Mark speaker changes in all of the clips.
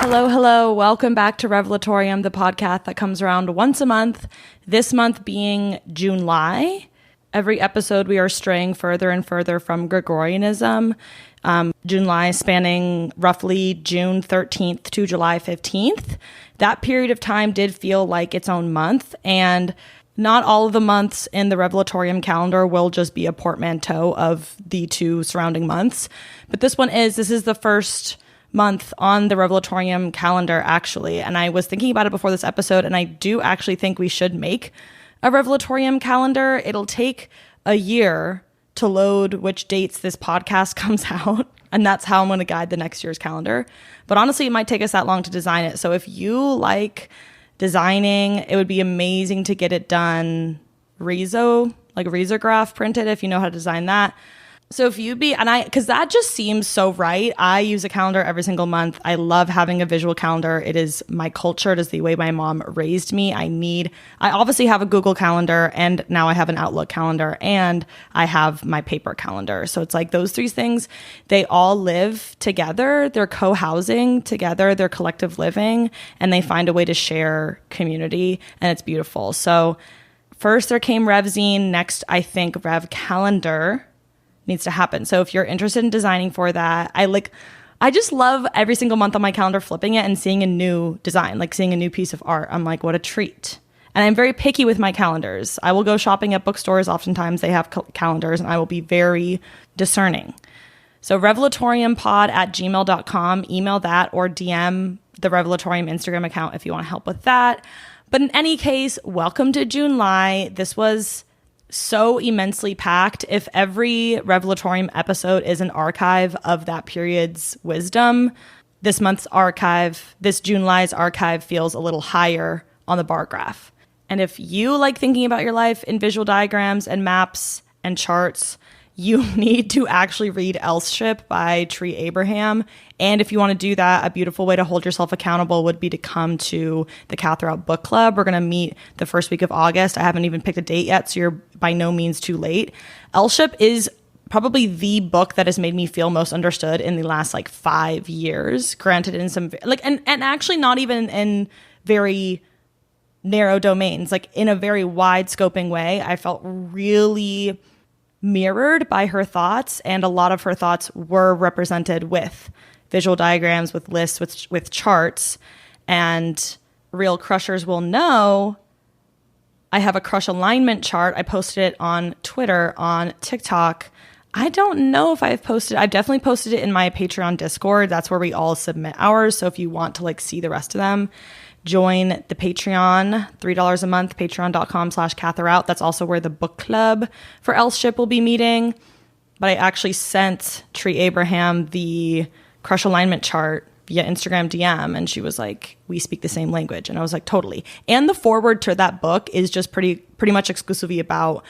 Speaker 1: Hello, hello. Welcome back to Revelatorium, the podcast that comes around once a month, this month being July. Every episode, we are straying further and further from Gregorianism. July spanning roughly June 13th to July 15th. That period of time did feel like its own month, and not all of the months in the Revelatorium calendar will just be a portmanteau of the two surrounding months. But this is the first month on the Revelatorium calendar, actually. And I was thinking about it before this episode, and I do actually think we should make a Revelatorium calendar. It'll take a year to load which dates this podcast comes out, and that's how I'm going to guide the next year's calendar. But honestly, it might take us that long to design it. So if you like designing, it would be amazing to get it done risograph printed, if you know how to design that. So if you'd be, because that just seems so right. I use a calendar every single month. I love having a visual calendar. It is my culture. It is the way my mom raised me. I obviously have a Google calendar, and now I have an Outlook calendar, and I have my paper calendar. So it's like those three things, they all live together. They're co-housing together. They're collective living, and they find a way to share community, and it's beautiful. So first there came RevZine. Next, I think Rev Calendar needs to happen. So if you're interested in designing for that, I just love every single month on my calendar flipping it and seeing a new design, like seeing a new piece of art. I'm like, what a treat. And I'm very picky with my calendars. I will go shopping at bookstores. Oftentimes they have calendars, and I will be very discerning. So revelatoriumpod@gmail.com, email that, or DM the Revelatorium Instagram account if you want to help with that. But in any case, welcome to July. This was so immensely packed. If every Revelatorium episode is an archive of that period's wisdom, this July's archive feels a little higher on the bar graph. And if you like thinking about your life in visual diagrams and maps and charts, you need to actually read Elship by Tree Abraham. And if you want to do that, a beautiful way to hold yourself accountable would be to come to the Cather Out Book Club. We're going to meet the first week of August. I haven't even picked a date yet, so you're by no means too late. Elship is probably the book that has made me feel most understood in the last 5 years. Granted, in some and actually not even in very narrow domains, in a very wide scoping way. I felt really mirrored by her thoughts, and a lot of her thoughts were represented with visual diagrams, with lists, with charts. And real crushers will know I have a crush alignment chart. I posted it on Twitter, on TikTok. I don't know if I've definitely posted it in my Patreon Discord. That's where we all submit ours. So if you want to see the rest of them, join the Patreon, $3 a month, patreon.com/CatherOut. That's also where the book club for Elship will be meeting. But I actually sent Tree Abraham the crush alignment chart via Instagram DM, and she was like, we speak the same language. And I was like, totally. And the foreword to that book is just pretty much exclusively about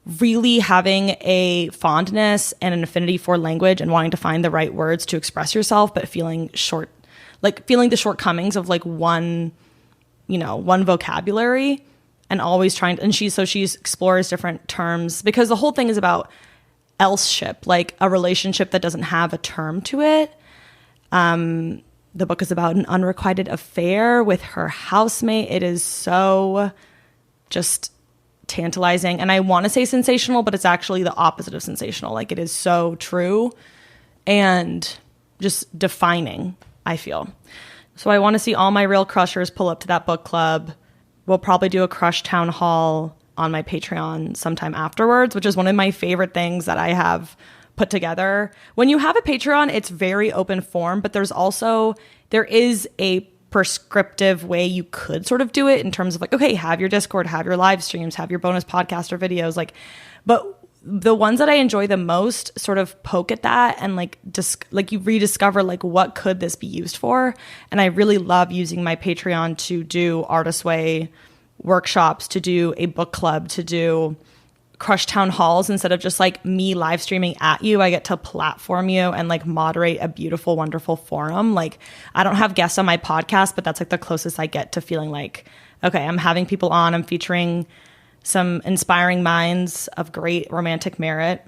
Speaker 1: really having a fondness and an affinity for language and wanting to find the right words to express yourself, but feeling the shortcomings of one vocabulary, and always trying to, and she explores different terms, because the whole thing is about elseship, a relationship that doesn't have a term to it. The book is about an unrequited affair with her housemate. It is so just tantalizing, and I want to say sensational, but it's actually the opposite of sensational. It is so true and just defining, I feel. So I want to see all my real crushers pull up to that book club. We'll probably do a crush town hall on my Patreon sometime afterwards, which is one of my favorite things that I have put together. When you have a Patreon, it's very open form, but there is a prescriptive way you could sort of do it in terms of okay, have your Discord, have your live streams, have your bonus podcast or videos, but the ones that I enjoy the most sort of poke at that and you rediscover what could this be used for. And I really love using my Patreon to do Artist Way workshops, to do a book club, to do crush town halls. Instead of just me live streaming at you, I get to platform you and moderate a beautiful, wonderful forum. I don't have guests on my podcast, but that's the closest I get to feeling okay, I'm having people on, I'm featuring some inspiring minds of great romantic merit.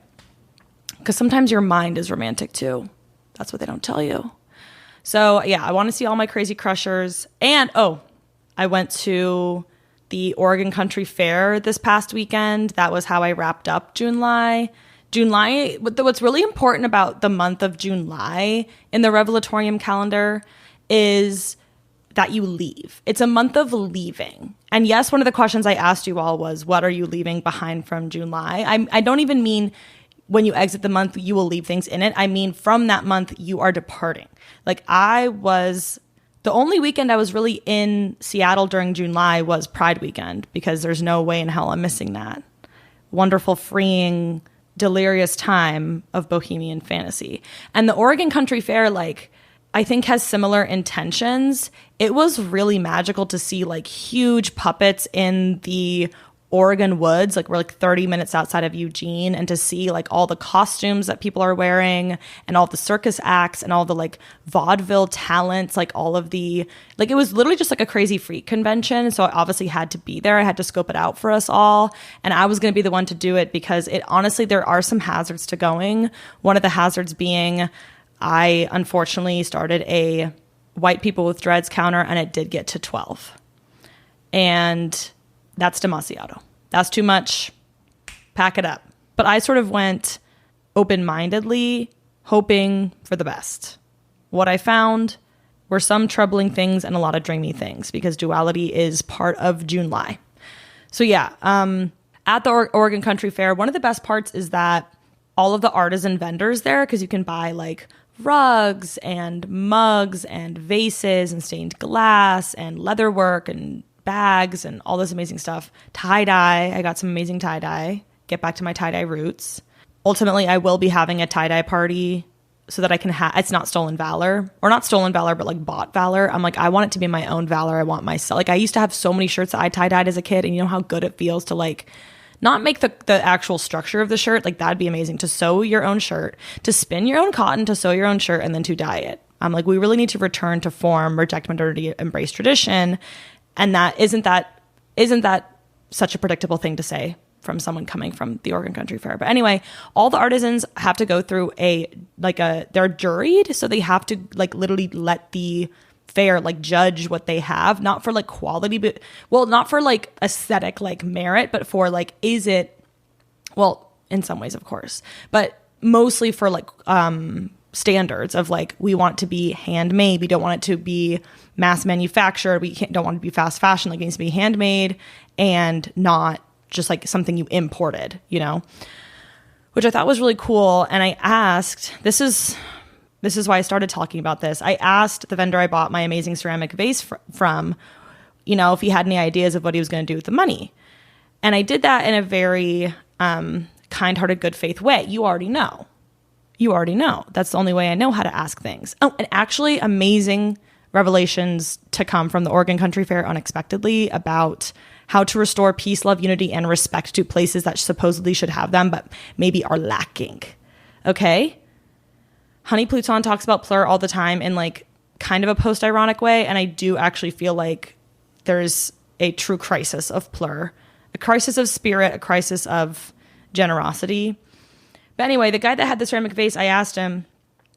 Speaker 1: Because sometimes your mind is romantic too. That's what they don't tell you. So yeah, I want to see all my crazy crushers. And I went to the Oregon Country Fair this past weekend. That was how I wrapped up July. What's really important about the month of July in the Revelatorium calendar is that you leave. It's a month of leaving. And yes, one of the questions I asked you all was, what are you leaving behind from July? I don't even mean when you exit the month, you will leave things in it. I mean, from that month, you are departing. Like the only weekend I was really in Seattle during July was Pride weekend, because there's no way in hell I'm missing that wonderful, freeing, delirious time of bohemian fantasy. And the Oregon Country Fair, I think has similar intentions. It was really magical to see huge puppets in the Oregon woods. We're 30 minutes outside of Eugene, and to see all the costumes that people are wearing and all the circus acts and all the vaudeville talents, all of the, it was literally just a crazy freak convention. So I obviously had to be there. I had to scope it out for us all. And I was going to be the one to do it, because honestly, there are some hazards to going. One of the hazards being, I unfortunately started a white people with dreads counter, and it did get to 12. And that's demasiado. That's too much. Pack it up. But I sort of went open-mindedly, hoping for the best. What I found were some troubling things and a lot of dreamy things, because duality is part of July. So yeah, at the Oregon Country Fair, one of the best parts is that all of the artisan vendors there, because you can buy rugs and mugs and vases and stained glass and leatherwork and bags and all this amazing stuff. Tie-dye. I got some amazing tie-dye. Get back to my tie-dye roots. Ultimately, I will be having a tie-dye party so that I can it's not stolen valor, or not stolen valor, but bought valor. I'm I want it to be my own valor. I want myself. I used to have so many shirts that I tie-dyed as a kid, and you know how good it feels to not make the actual structure of the shirt. That'd be amazing, to sew your own shirt, to spin your own cotton, to sew your own shirt, and then to dye it. I'm we really need to return to form, reject modernity, embrace tradition. And isn't that such a predictable thing to say from someone coming from the Oregon Country Fair? But anyway, all the artisans have to go through they're juried, so they have to literally let the fair judge what they have, not for quality, but not for aesthetic merit, but for is it, in some ways of course, but mostly for standards of we want it to be handmade. We don't want it to be mass manufactured. We don't want it to be fast fashion. It needs to be handmade and not just something you imported, which I thought was really cool. And I asked, this is why I started talking about this. I asked the vendor I bought my amazing ceramic vase from, if he had any ideas of what he was going to do with the money. And I did that in a very kind-hearted, good faith way. You already know. That's the only way I know how to ask things. Oh, and actually amazing revelations to come from the Oregon Country Fair unexpectedly about how to restore peace, love, unity, and respect to places that supposedly should have them, but maybe are lacking. Okay? Honey Pluton talks about PLUR all the time in kind of a post-ironic way, and I do actually feel there's a true crisis of PLUR, a crisis of spirit, a crisis of generosity. But anyway, the guy that had the ceramic vase, I asked him,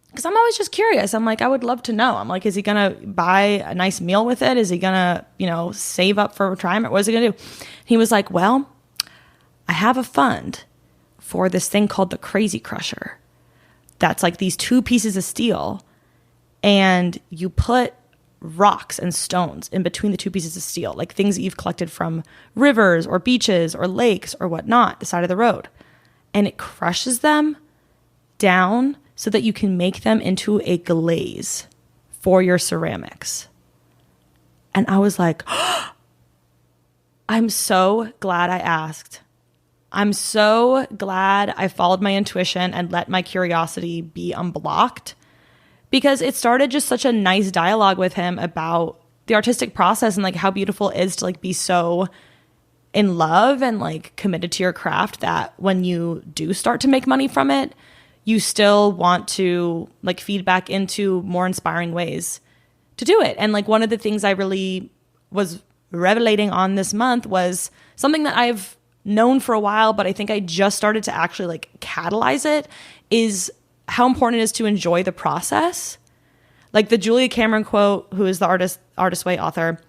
Speaker 1: because I'm always just curious. I'm I would love to know. I'm is he going to buy a nice meal with it? Is he going to, save up for retirement? What is he going to do? He was well, I have a fund for this thing called the crazycrusher. That's these two pieces of steel, and you put rocks and stones in between the two pieces of steel, things that you've collected from rivers or beaches or lakes or whatnot, the side of the road. And it crushes them down so that you can make them into a glaze for your ceramics. And I was oh, I'm so glad I asked. I'm so glad I followed my intuition and let my curiosity be unblocked, because it started just such a nice dialogue with him about the artistic process and how beautiful it is to be so in love and committed to your craft that when you do start to make money from it, you still want to feed back into more inspiring ways to do it. And one of the things I really was revelating on this month was something that I've known for a while, but I think I just started to actually catalyze it, is how important it is to enjoy the process. Like the Julia Cameron quote, who is the Artist Way author,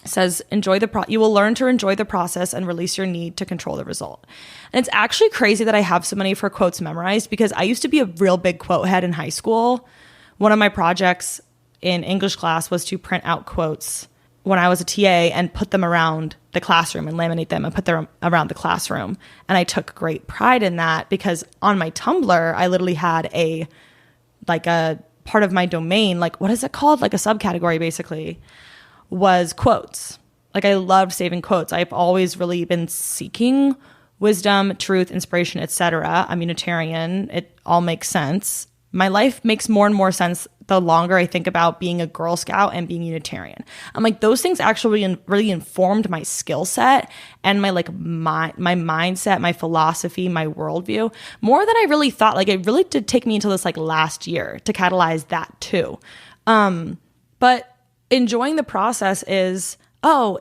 Speaker 1: says, you will learn to enjoy the process and release your need to control the result. And it's actually crazy that I have so many of her quotes memorized, because I used to be a real big quote head in high school. One of my projects in English class was to print out quotes when I was a TA and put them around the classroom and laminate them and put them around the classroom. And I took great pride in that, because on my Tumblr, I literally had a part of my domain, like, what is it called? Like a subcategory, basically, was quotes. Like, I loved saving quotes. I've always really been seeking wisdom, truth, inspiration, etc. I'm Unitarian. It all makes sense. My life makes more and more sense the longer I think about being a Girl Scout and being Unitarian. I'm like, those things actually really informed my skill set and my mindset, my philosophy, my worldview, more than I really thought. Like, it really did take me until this last year to catalyze that too. But enjoying the process is,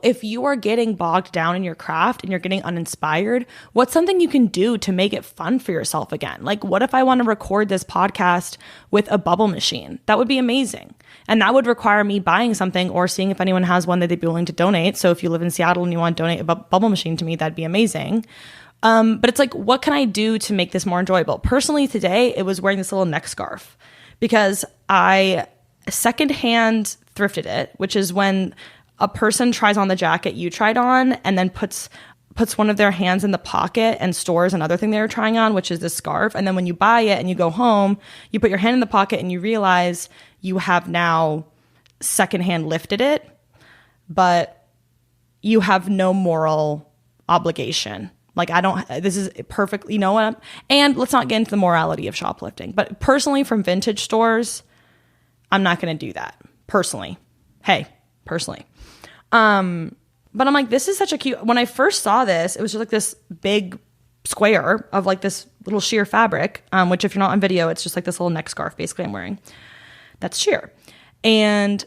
Speaker 1: if you are getting bogged down in your craft and you're getting uninspired, what's something you can do to make it fun for yourself again? Like, what if I want to record this podcast with a bubble machine? That would be amazing. And that would require me buying something or seeing if anyone has one that they'd be willing to donate. So if you live in Seattle and you want to donate a bubble machine to me, that'd be amazing. But it's like, what can I do to make this more enjoyable? Personally, today, it was wearing this little neck scarf, because I secondhand thrifted it, which is when a person tries on the jacket you tried on and then puts one of their hands in the pocket and stores another thing they were trying on, which is this scarf. And then when you buy it and you go home, you put your hand in the pocket and you realize you have now secondhand lifted it, but you have no moral obligation. Like, this is perfect, you know what? And let's not get into the morality of shoplifting. But personally, from vintage stores, I'm not going to do that. Personally. Personally. But I'm like, this is such a cute, when I first saw this, it was just like this big square of like this little sheer fabric, which if you're not on video, it's just like this little neck scarf basically I'm wearing. That's sheer. And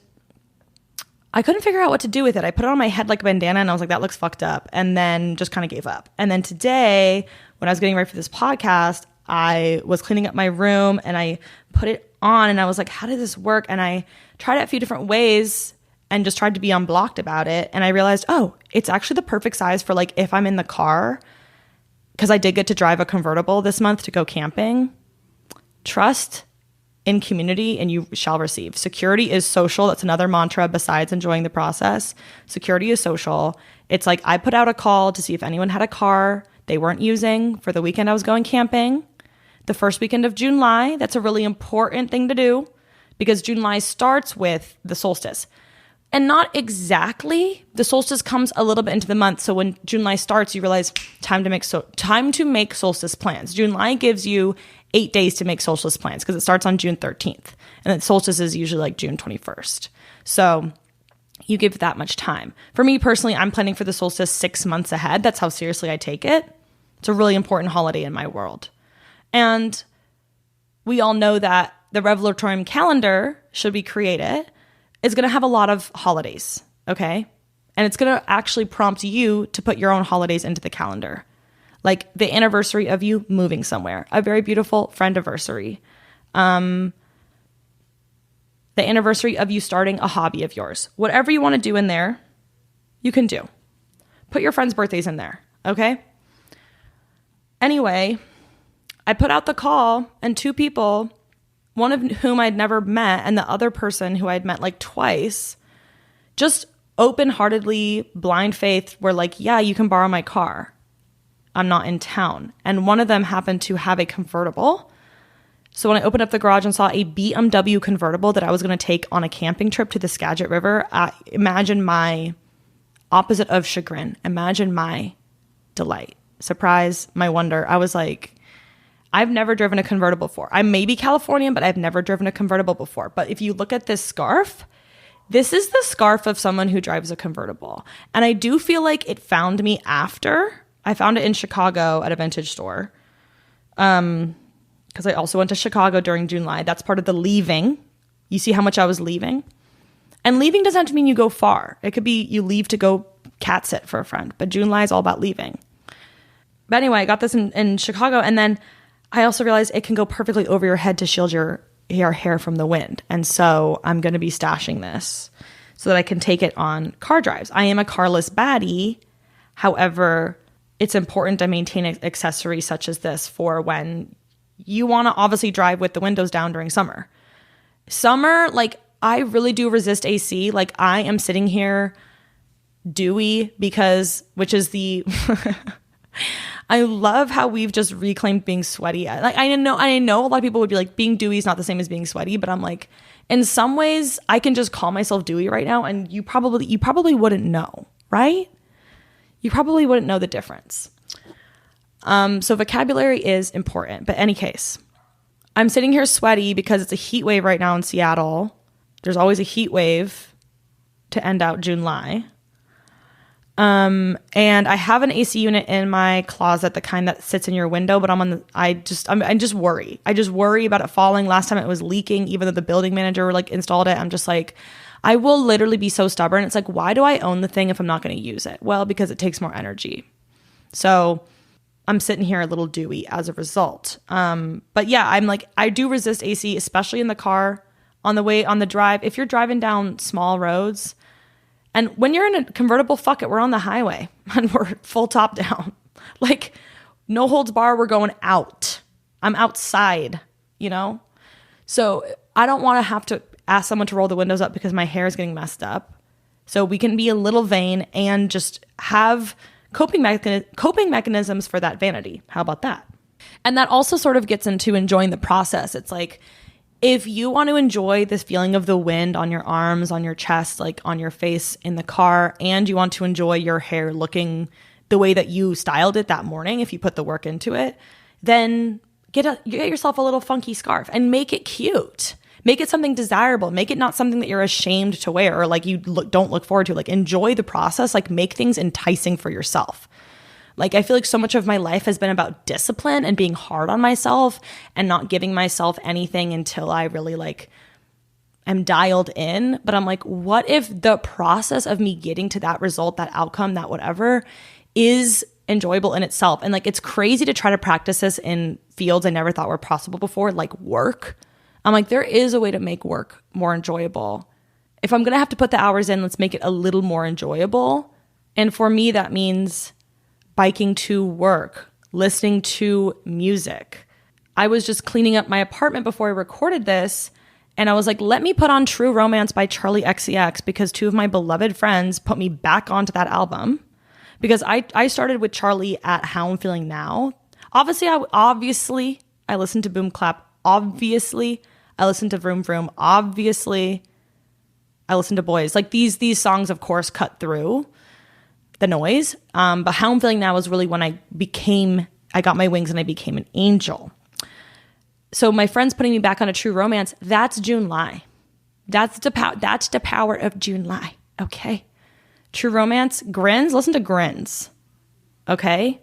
Speaker 1: I couldn't figure out what to do with it. I put it on my head like a bandana and I was like, that looks fucked up. And then just kind of gave up. And then today, when I was getting ready for this podcast, I was cleaning up my room and I put it on and I was like, how did this work? And I tried it a few different ways and just tried to be unblocked about it. And I realized, it's actually the perfect size for like if I'm in the car, because I did get to drive a convertible this month to go camping. Trust in community and you shall receive. Security is social. That's another mantra besides enjoying the process. Security is social. It's like I put out a call to see if anyone had a car they weren't using for the weekend I was going camping. The first weekend of July, that's a really important thing to do, because July starts with the solstice. And not exactly. The solstice comes a little bit into the month. So when July starts, you realize time to make solstice plans. July gives you 8 days to make solstice plans because it starts on June 13th. And then solstice is usually like June 21st. So you give that much time. For me personally, I'm planning for the solstice 6 months ahead. That's how seriously I take it. It's a really important holiday in my world. And we all know that the Revelatorium calendar, should we create it, is going to have a lot of holidays, okay? And it's going to actually prompt you to put your own holidays into the calendar. Like the anniversary of you moving somewhere, a very beautiful friend-iversary. The anniversary of you starting a hobby of yours. Whatever you want to do in there, you can do. Put your friends' birthdays in there, okay? Anyway, I put out the call and 2 people, one of whom I'd never met and the other person who I'd met like twice, just open-heartedly, blind faith, were like, yeah, you can borrow my car. I'm not in town. And one of them happened to have a convertible. So when I opened up the garage and saw a BMW convertible that I was going to take on a camping trip to the Skagit River, imagine my opposite of chagrin. Imagine my delight, surprise, my wonder. I was like, I've never driven a convertible before. I may be Californian, but I've never driven a convertible before. But if you look at this scarf, this is the scarf of someone who drives a convertible. And I do feel like it found me after. I found it in Chicago at a vintage store. Because I also went to Chicago during July. That's part of the leaving. You see how much I was leaving? And leaving doesn't have to mean you go far. It could be you leave to go cat sit for a friend. But July is all about leaving. But anyway, I got this in Chicago. And then I also realized it can go perfectly over your head to shield your hair from the wind. And so I'm going to be stashing this so that I can take it on car drives. I am a carless baddie. However, it's important to maintain accessories such as this for when you want to obviously drive with the windows down during summer. Summer, like, I really do resist AC. Like, I am sitting here dewy which is the I love how we've just reclaimed being sweaty. Like, I know a lot of people would be like, being dewy is not the same as being sweaty, but I'm like, in some ways I can just call myself dewy right now, and you probably wouldn't know, right? You probably wouldn't know the difference. So vocabulary is important. But any case, I'm sitting here sweaty because it's a heat wave right now in Seattle. There's always a heat wave to end out July. And I have an AC unit in my closet, the kind that sits in your window, but I just worry. I just worry about it falling. Last time it was leaking, even though the building manager like installed it. I'm just like, I will literally be so stubborn. It's like, why do I own the thing if I'm not going to use it? Well, because it takes more energy. So I'm sitting here a little dewy as a result. But yeah, I'm like, I do resist AC, especially in the car on the drive. If you're driving down small roads, and when you're in a convertible, fuck it, we're on the highway and we're full top down. Like, no holds bar, we're going out. I'm outside, you know? So I don't want to have to ask someone to roll the windows up because my hair is getting messed up. So we can be a little vain and just have coping mechanisms for that vanity. How about that? And that also sort of gets into enjoying the process. It's like, if you want to enjoy this feeling of the wind on your arms, on your chest, like on your face in the car, and you want to enjoy your hair looking the way that you styled it that morning, if you put the work into it, then get yourself a little funky scarf and make it cute. Make it something desirable. Make it not something that you're ashamed to wear or like you don't look forward to. Like, enjoy the process. Like, make things enticing for yourself. Like, I feel like so much of my life has been about discipline and being hard on myself and not giving myself anything until I really like am dialed in. But I'm like, what if the process of me getting to that result, that outcome, that whatever is enjoyable in itself? And like, it's crazy to try to practice this in fields I never thought were possible before, like work. I'm like, there is a way to make work more enjoyable. If I'm going to have to put the hours in, let's make it a little more enjoyable. And for me, that means biking to work, listening to music. I was just cleaning up my apartment before I recorded this, and I was like, let me put on True Romance by Charli XCX because two of my beloved friends put me back onto that album. Because I started with Charli at How I'm Feeling Now. Obviously, I listened to Boom Clap. Obviously, I listened to Vroom Vroom. Obviously, I listened to Boys. Like, these songs, of course, cut through the noise. But How I'm Feeling Now was really when I got my wings and I became an angel. So my friends putting me back on a True Romance, that's July. That's the power of July. Okay. True Romance, Grins, listen to Grins. Okay.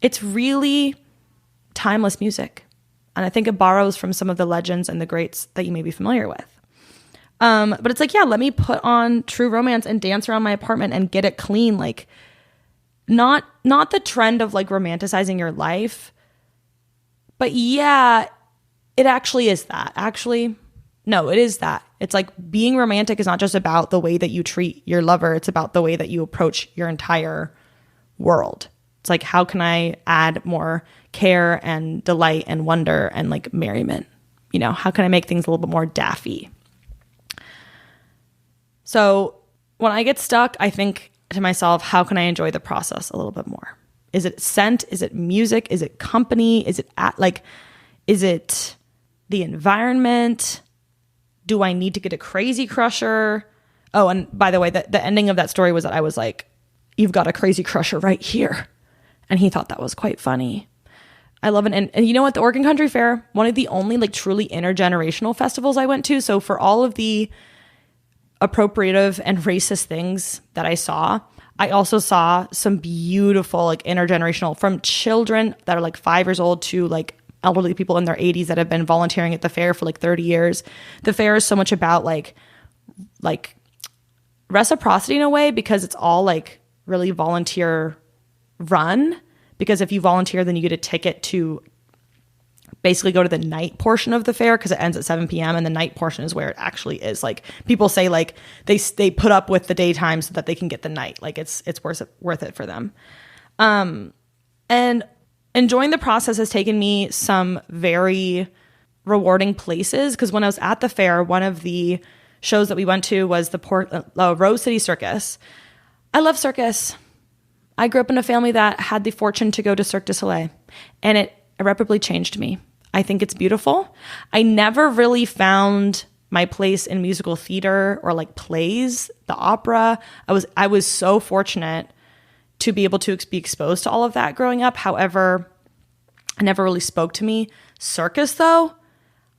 Speaker 1: It's really timeless music. And I think it borrows from some of the legends and the greats that you may be familiar with. But it's like, yeah, let me put on True Romance and dance around my apartment and get it clean. Like, not the trend of like romanticizing your life, but yeah, it actually is that. Actually, no, it is that. It's like being romantic is not just about the way that you treat your lover. It's about the way that you approach your entire world. It's like, how can I add more care and delight and wonder and like merriment? You know, how can I make things a little bit more daffy? So when I get stuck, I think to myself, how can I enjoy the process a little bit more? Is it scent? Is it music? Is it company? Is it the environment? Do I need to get a crazy crusher? Oh, and by the way, the ending of that story was that I was like, you've got a crazy crusher right here. And he thought that was quite funny. I love it. And you know what? The Oregon Country Fair, one of the only like truly intergenerational festivals I went to. So for all of the appropriative and racist things that I saw, I also saw some beautiful like intergenerational, from children that are like 5 years old to like elderly people in their 80s that have been volunteering at the fair for like 30 years. The fair is so much about like reciprocity in a way, because it's all like really volunteer run. Because if you volunteer, then you get a ticket to basically go to the night portion of the fair because it ends at 7 p.m. and the night portion is where it actually is. Like people say like they put up with the daytime so that they can get the night. Like it's worth it for them. And enjoying the process has taken me some very rewarding places because when I was at the fair, one of the shows that we went to was the Rose City Circus. I love circus. I grew up in a family that had the fortune to go to Cirque du Soleil, and it irreparably changed me. I think it's beautiful. I never really found my place in musical theater or like plays, the opera. I was so fortunate to be able to be exposed to all of that growing up. However, it never really spoke to me. Circus though,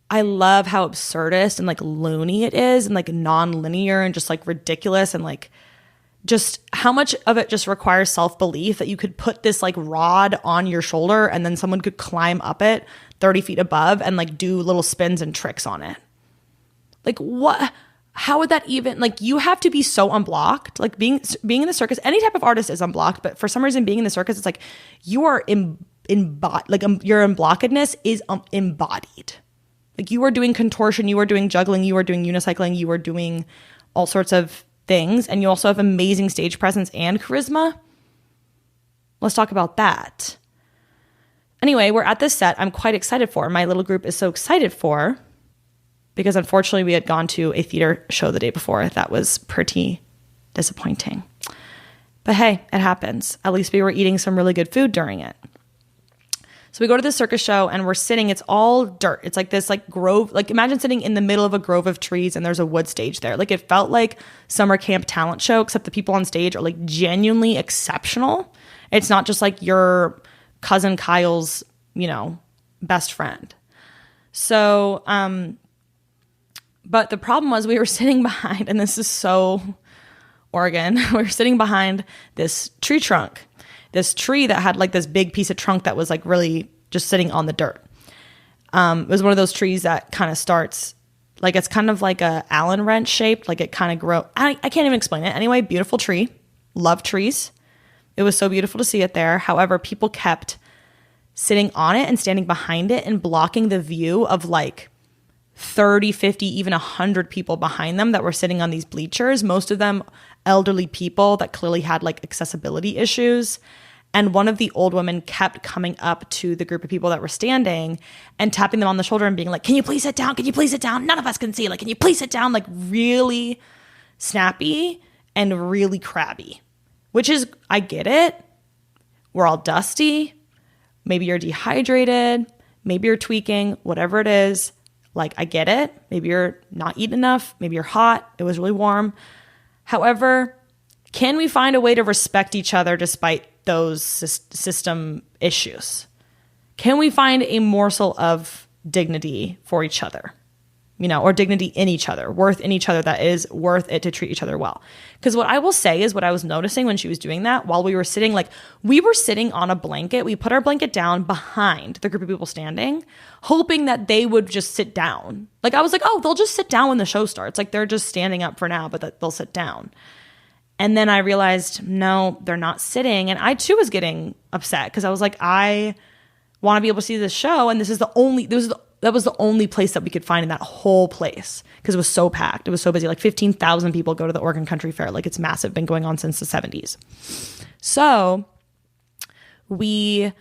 Speaker 1: I love how absurdist and like loony it is and like non-linear and just like ridiculous and like just how much of it just requires self-belief that you could put this like rod on your shoulder and then someone could climb up it 30 feet above and like do little spins and tricks on it. Like what? How would that even, like you have to be so unblocked. Like being in the circus, any type of artist is unblocked, but for some reason being in the circus, it's like you are your unblockedness is embodied. Like you are doing contortion, you are doing juggling, you are doing unicycling, you are doing all sorts of things, and you also have amazing stage presence and charisma. Let's talk about that. Anyway, we're at this set I'm quite excited for. My little group is so excited for, because unfortunately we had gone to a theater show the day before. That was pretty disappointing. But hey, it happens. At least we were eating some really good food during it. So we go to the circus show and we're sitting, it's all dirt. It's like this like grove, like imagine sitting in the middle of a grove of trees and there's a wood stage there. Like it felt like summer camp talent show, except the people on stage are like genuinely exceptional. It's not just like your cousin Kyle's, best friend. So, but the problem was we were sitting behind, and this is so Oregon, we were sitting behind this tree trunk. This tree that had like this big piece of trunk that was like really just sitting on the dirt. It was one of those trees that kind of starts, like it's kind of like a Allen wrench shaped, like it kind of grow. I can't even explain it. Anyway, beautiful tree. Love trees. It was so beautiful to see it there. However, people kept sitting on it and standing behind it and blocking the view of like 30, 50, even 100 people behind them that were sitting on these bleachers. Most of them elderly people that clearly had like accessibility issues. And one of the old women kept coming up to the group of people that were standing and tapping them on the shoulder and being like, can you please sit down? Can you please sit down? None of us can see. Like, can you please sit down? Like really snappy and really crabby, which is, I get it. We're all dusty. Maybe you're dehydrated. Maybe you're tweaking, whatever it is. Like, I get it. Maybe you're not eating enough. Maybe you're hot. It was really warm. However, can we find a way to respect each other despite those system issues? Can we find a morsel of dignity for each other, or dignity in each other, worth in each other that is worth it to treat each other well? Because what I will say is what I was noticing when she was doing that while we were sitting, like we were sitting on a blanket. We put our blanket down behind the group of people standing, hoping that they would just sit down. Like I was like, oh, they'll just sit down when the show starts. Like they're just standing up for now, but that they'll sit down. And then I realized, no, they're not sitting. And I too was getting upset because I was like, I want to be able to see this show. And that was the only place that we could find in that whole place because it was so packed. It was so busy. Like 15,000 people go to the Oregon Country Fair. Like it's massive, been going on since the 70s. So we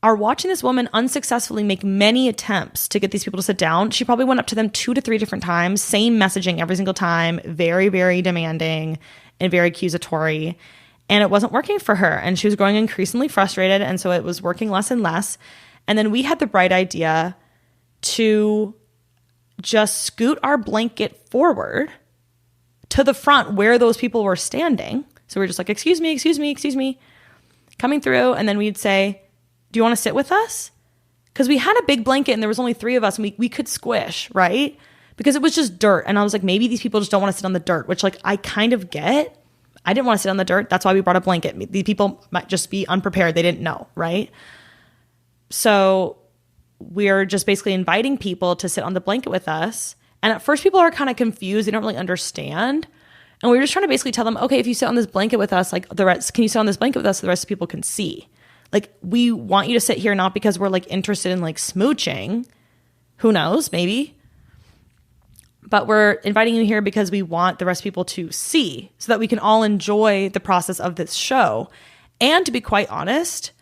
Speaker 1: are watching this woman unsuccessfully make many attempts to get these people to sit down. She probably went up to them 2 to 3 different times, same messaging every single time, very, very demanding and very accusatory. And it wasn't working for her. And she was growing increasingly frustrated. And so it was working less and less. And then we had the bright idea to just scoot our blanket forward to the front where those people were standing. So we're just like, excuse me, coming through. And then we'd say, do you want to sit with us? Because we had a big blanket and there was only 3 of us and we could squish, right? Because it was just dirt. And I was like, maybe these people just don't want to sit on the dirt, which like I kind of get. I didn't want to sit on the dirt. That's why we brought a blanket. These people might just be unprepared. They didn't know, right? So we're just basically inviting people to sit on the blanket with us. And at first people are kind of confused. They don't really understand. And we were just trying to basically tell them, okay, if you sit on this blanket with us, like the rest, can you sit on this blanket with us so the rest of the people can see? Like, we want you to sit here not because we're like interested in like smooching. Who knows? Maybe. But we're inviting you here because we want the rest of people to see so that we can all enjoy the process of this show. And to be quite honest,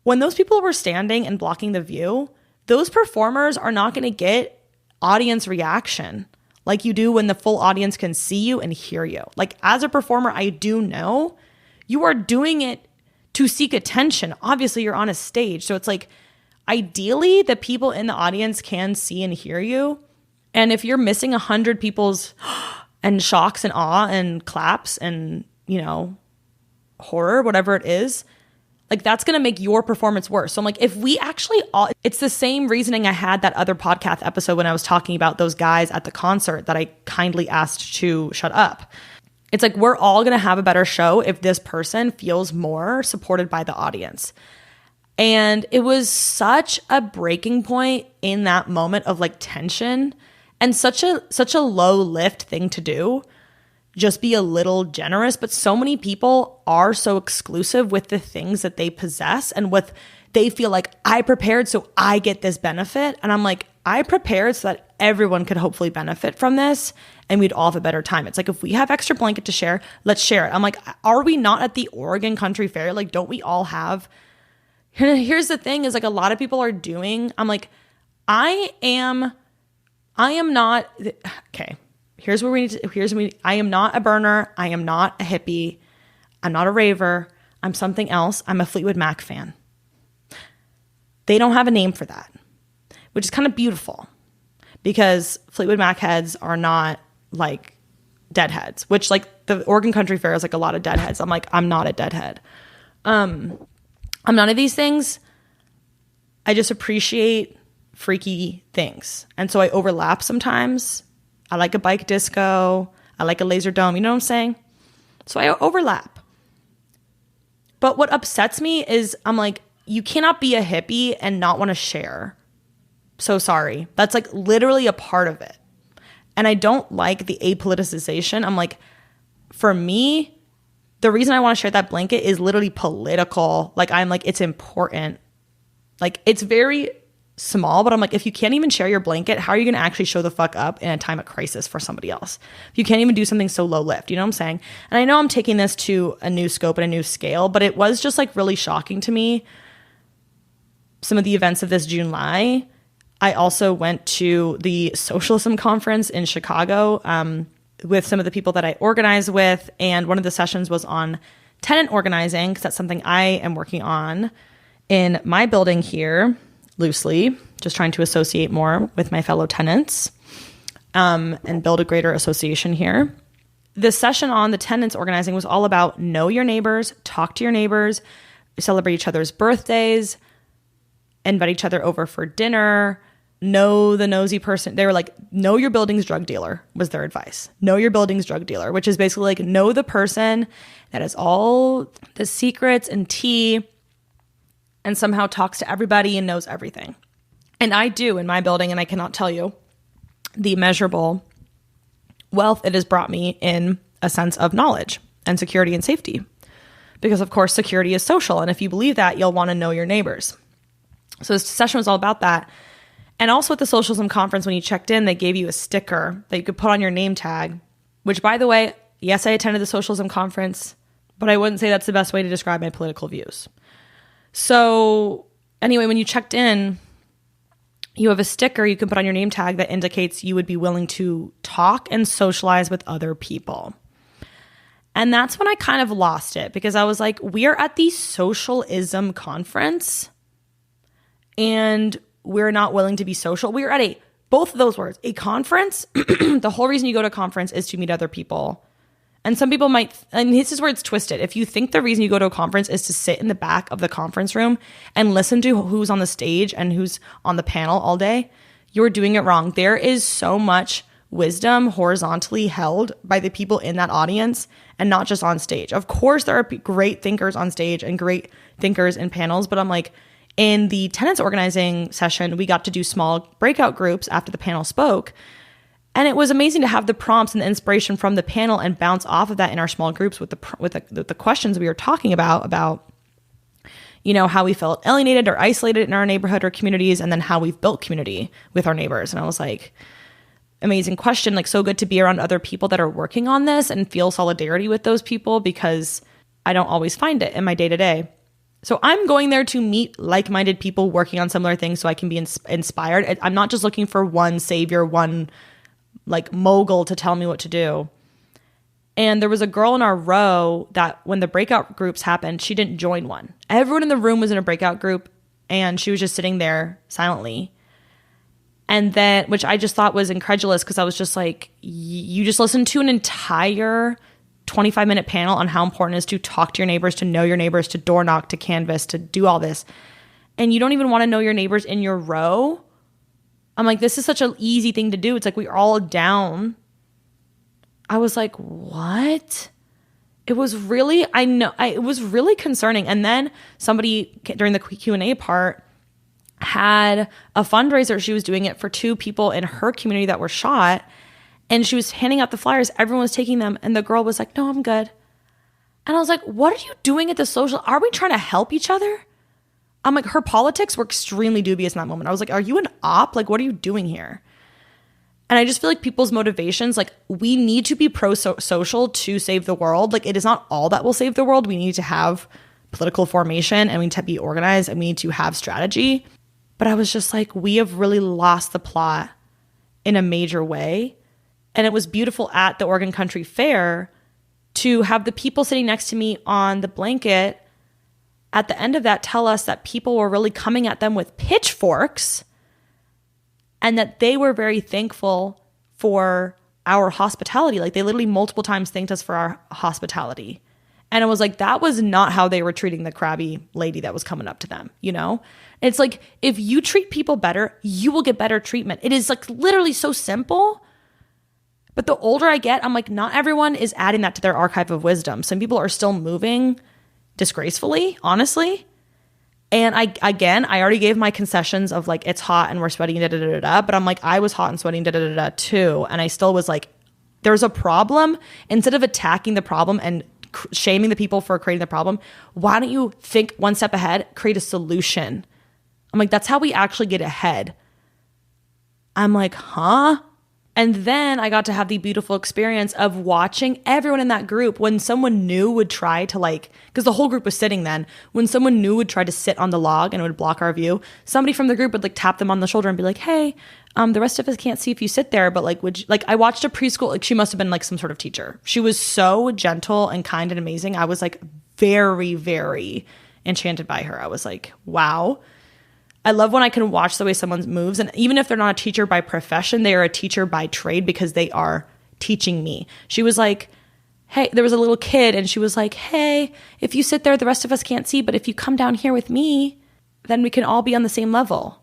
Speaker 1: when those people were standing and blocking the view, those performers are not going to get audience reaction like you do when the full audience can see you and hear you. Like, as a performer, I do know you are doing it to seek attention. Obviously, you're on a stage. So it's like, ideally, the people in the audience can see and hear you. And if you're missing 100 people's and shocks and awe and claps and, you know, horror, whatever it is, like, that's going to make your performance worse. So I'm like, if we actually all, it's the same reasoning I had that other podcast episode when I was talking about those guys at the concert that I kindly asked to shut up. It's like, we're all going to have a better show if this person feels more supported by the audience. And it was such a breaking point in that moment of like tension and such a low lift thing to do. Just be a little generous. But so many people are so exclusive with the things that they possess and with they feel like, I prepared so I get this benefit. And I'm like, I prepared so that everyone could hopefully benefit from this and we'd all have a better time. It's like, if we have extra blanket to share, let's share it. I'm like, are we not at the Oregon Country Fair? Like, don't we all have... Here's the thing is, like, a lot of people are doing... I'm like, I am not... Okay. Here's where we need to... I am not a burner. I am not a hippie. I'm not a raver. I'm something else. I'm a Fleetwood Mac fan. They don't have a name for that, which is kind of beautiful because Fleetwood Mac heads are not like deadheads, which like the Oregon Country Fair is like a lot of deadheads. I'm like, I'm not a deadhead. I'm none of these things. I just appreciate freaky things. And so I overlap sometimes. I like a bike disco. I like a laser dome. You know what I'm saying? So I overlap. But what upsets me is I'm like, you cannot be a hippie and not want to share. So sorry. That's like literally a part of it. And I don't like the apoliticization. I'm like, for me, the reason I want to share that blanket is literally political. Like, I'm like, it's important. Like, it's very small, but I'm like, if you can't even share your blanket, how are you going to actually show the fuck up in a time of crisis for somebody else? If you can't even do something so low lift, you know what I'm saying? And I know I'm taking this to a new scope and a new scale, but it was just like really shocking to me. Some of the events of this July. I also went to the socialism conference in Chicago with some of the people that I organize with. And one of the sessions was on tenant organizing, because that's something I am working on in my building here, loosely, just trying to associate more with my fellow tenants and build a greater association here. The session on the tenants organizing was all about know your neighbors, talk to your neighbors, celebrate each other's birthdays, invite each other over for dinner, know the nosy person. They were like, know your building's drug dealer was their advice. Know your building's drug dealer, which is basically like, know the person that has all the secrets and tea and somehow talks to everybody and knows everything. And I do in my building, and I cannot tell you the measurable wealth it has brought me in a sense of knowledge and security and safety. Because of course, security is social. And if you believe that, you'll want to know your neighbors. So this session was all about that. And also at the socialism conference, when you checked in, they gave you a sticker that you could put on your name tag, which, by the way, yes, I attended the socialism conference, but I wouldn't say that's the best way to describe my political views. So anyway, when you checked in, you have a sticker you can put on your name tag that indicates you would be willing to talk and socialize with other people. And that's when I kind of lost it, because I was like, we are at the socialism conference and we're not willing to be social. We are at both of those words, a conference. The whole reason you go to a conference is to meet other people. And some people might, and this is where it's twisted. If you think the reason you go to a conference is to sit in the back of the conference room and listen to who's on the stage and who's on the panel all day, you're doing it wrong. There is so much wisdom horizontally held by the people in that audience and not just on stage. Of course, there are great thinkers on stage and great thinkers in panels, but I'm like, in the tenants organizing session, we got to do small breakout groups after the panel spoke. And it was amazing to have the prompts and the inspiration from the panel and bounce off of that in our small groups with the questions we were talking about how we felt alienated or isolated in our neighborhood or communities, and then how we've built community with our neighbors. And I was like, amazing question. Like, so good to be around other people that are working on this and feel solidarity with those people, because I don't always find it in my day to day. So I'm going there to meet like-minded people working on similar things so I can be inspired. I'm not just looking for one savior, one like mogul to tell me what to do. And there was a girl in our row that when the breakout groups happened, she didn't join one. Everyone in the room was in a breakout group and she was just sitting there silently. And then, which I just thought was incredulous, because I was just like, you just listened to an entire 25-minute panel on how important it is to talk to your neighbors, to know your neighbors, to door knock, to canvas, to do all this. And you don't even want to know your neighbors in your row. I'm like, this is such an easy thing to do. It's like we're all down. I was like, what? It was really, it was really concerning. And then somebody during the Q&A part had a fundraiser. She was doing it for 2 people in her community that were shot. And she was handing out the flyers. Everyone was taking them. And the girl was like, no, I'm good. And I was like, what are you doing at the social? Are we trying to help each other? I'm like, her politics were extremely dubious in that moment. I was like, are you an op? Like, what are you doing here? And I just feel like people's motivations, like, we need to be pro-social to save the world. Like, it is not all that will save the world. We need to have political formation, and we need to be organized, and we need to have strategy. But I was just like, we have really lost the plot in a major way. And it was beautiful at the Oregon Country Fair to have the people sitting next to me on the blanket at the end of that tell us that people were really coming at them with pitchforks, and that they were very thankful for our hospitality. Like, they literally multiple times thanked us for our hospitality. And it was like, that was not how they were treating the crabby lady that was coming up to them, It's like, if you treat people better, you will get better treatment. It is like literally so simple. But the older I get, I'm like, not everyone is adding that to their archive of wisdom. Some people are still moving disgracefully, honestly. And I already gave my concessions of like, it's hot and we're sweating, but I'm like, I was hot and sweating, too. And I still was like, there's a problem. Instead of attacking the problem and shaming the people for creating the problem, why don't you think one step ahead, create a solution? I'm like, that's how we actually get ahead. I'm like, huh? And then I got to have the beautiful experience of watching everyone in that group, when someone new would try to because the whole group was sitting then, when someone new would try to sit on the log and it would block our view, somebody from the group would tap them on the shoulder and be like, hey, the rest of us can't see if you sit there, but would you, I watched a preschool, she must have been some sort of teacher. She was so gentle and kind and amazing. I was very, very enchanted by her. I was like, wow. I love when I can watch the way someone moves. And even if they're not a teacher by profession, they are a teacher by trade, because they are teaching me. She was like, hey, there was a little kid and she was like, hey, if you sit there, the rest of us can't see. But if you come down here with me, then we can all be on the same level.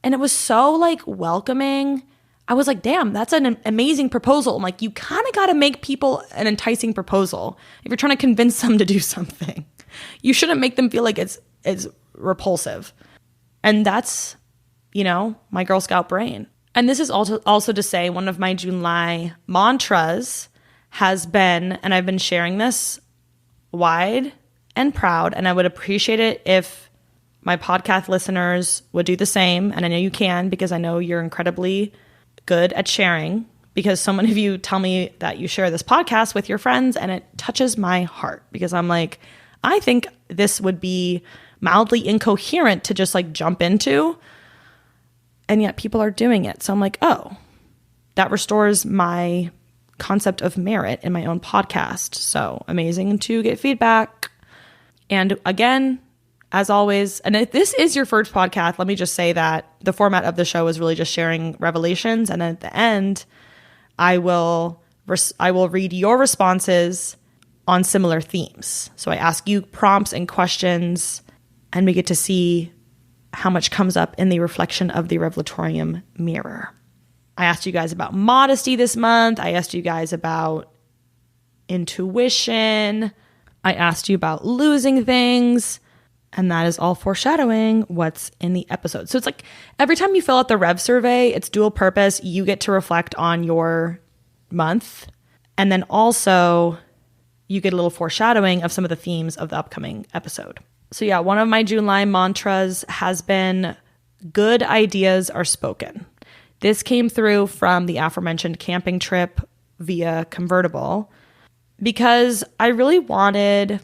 Speaker 1: And it was so welcoming. I was like, damn, that's an amazing proposal. I'm like, you kind of got to make people an enticing proposal. If you're trying to convince them to do something, you shouldn't make them feel like it's repulsive. And that's, my Girl Scout brain. And this is also to say, one of my July mantras has been, and I've been sharing this wide and proud, and I would appreciate it if my podcast listeners would do the same. And I know you can, because I know you're incredibly good at sharing, because so many of you tell me that you share this podcast with your friends, and it touches my heart, because I'm like, I think this would be mildly incoherent to just jump into, and yet people are doing it. So I'm like, oh, that restores my concept of merit in my own podcast. So amazing to get feedback. And again, as always, and if this is your first podcast, let me just say that the format of the show is really just sharing revelations, and at the end, I will read your responses on similar themes. So I ask you prompts and questions, and we get to see how much comes up in the reflection of the Revelatorium mirror. I asked you guys about modesty this month. I asked you guys about intuition. I asked you about losing things. And that is all foreshadowing what's in the episode. So it's every time you fill out the Rev survey, it's dual purpose. You get to reflect on your month. And then also you get a little foreshadowing of some of the themes of the upcoming episode. So yeah, one of my July mantras has been good ideas are spoken. This came through from the aforementioned camping trip via convertible because I really wanted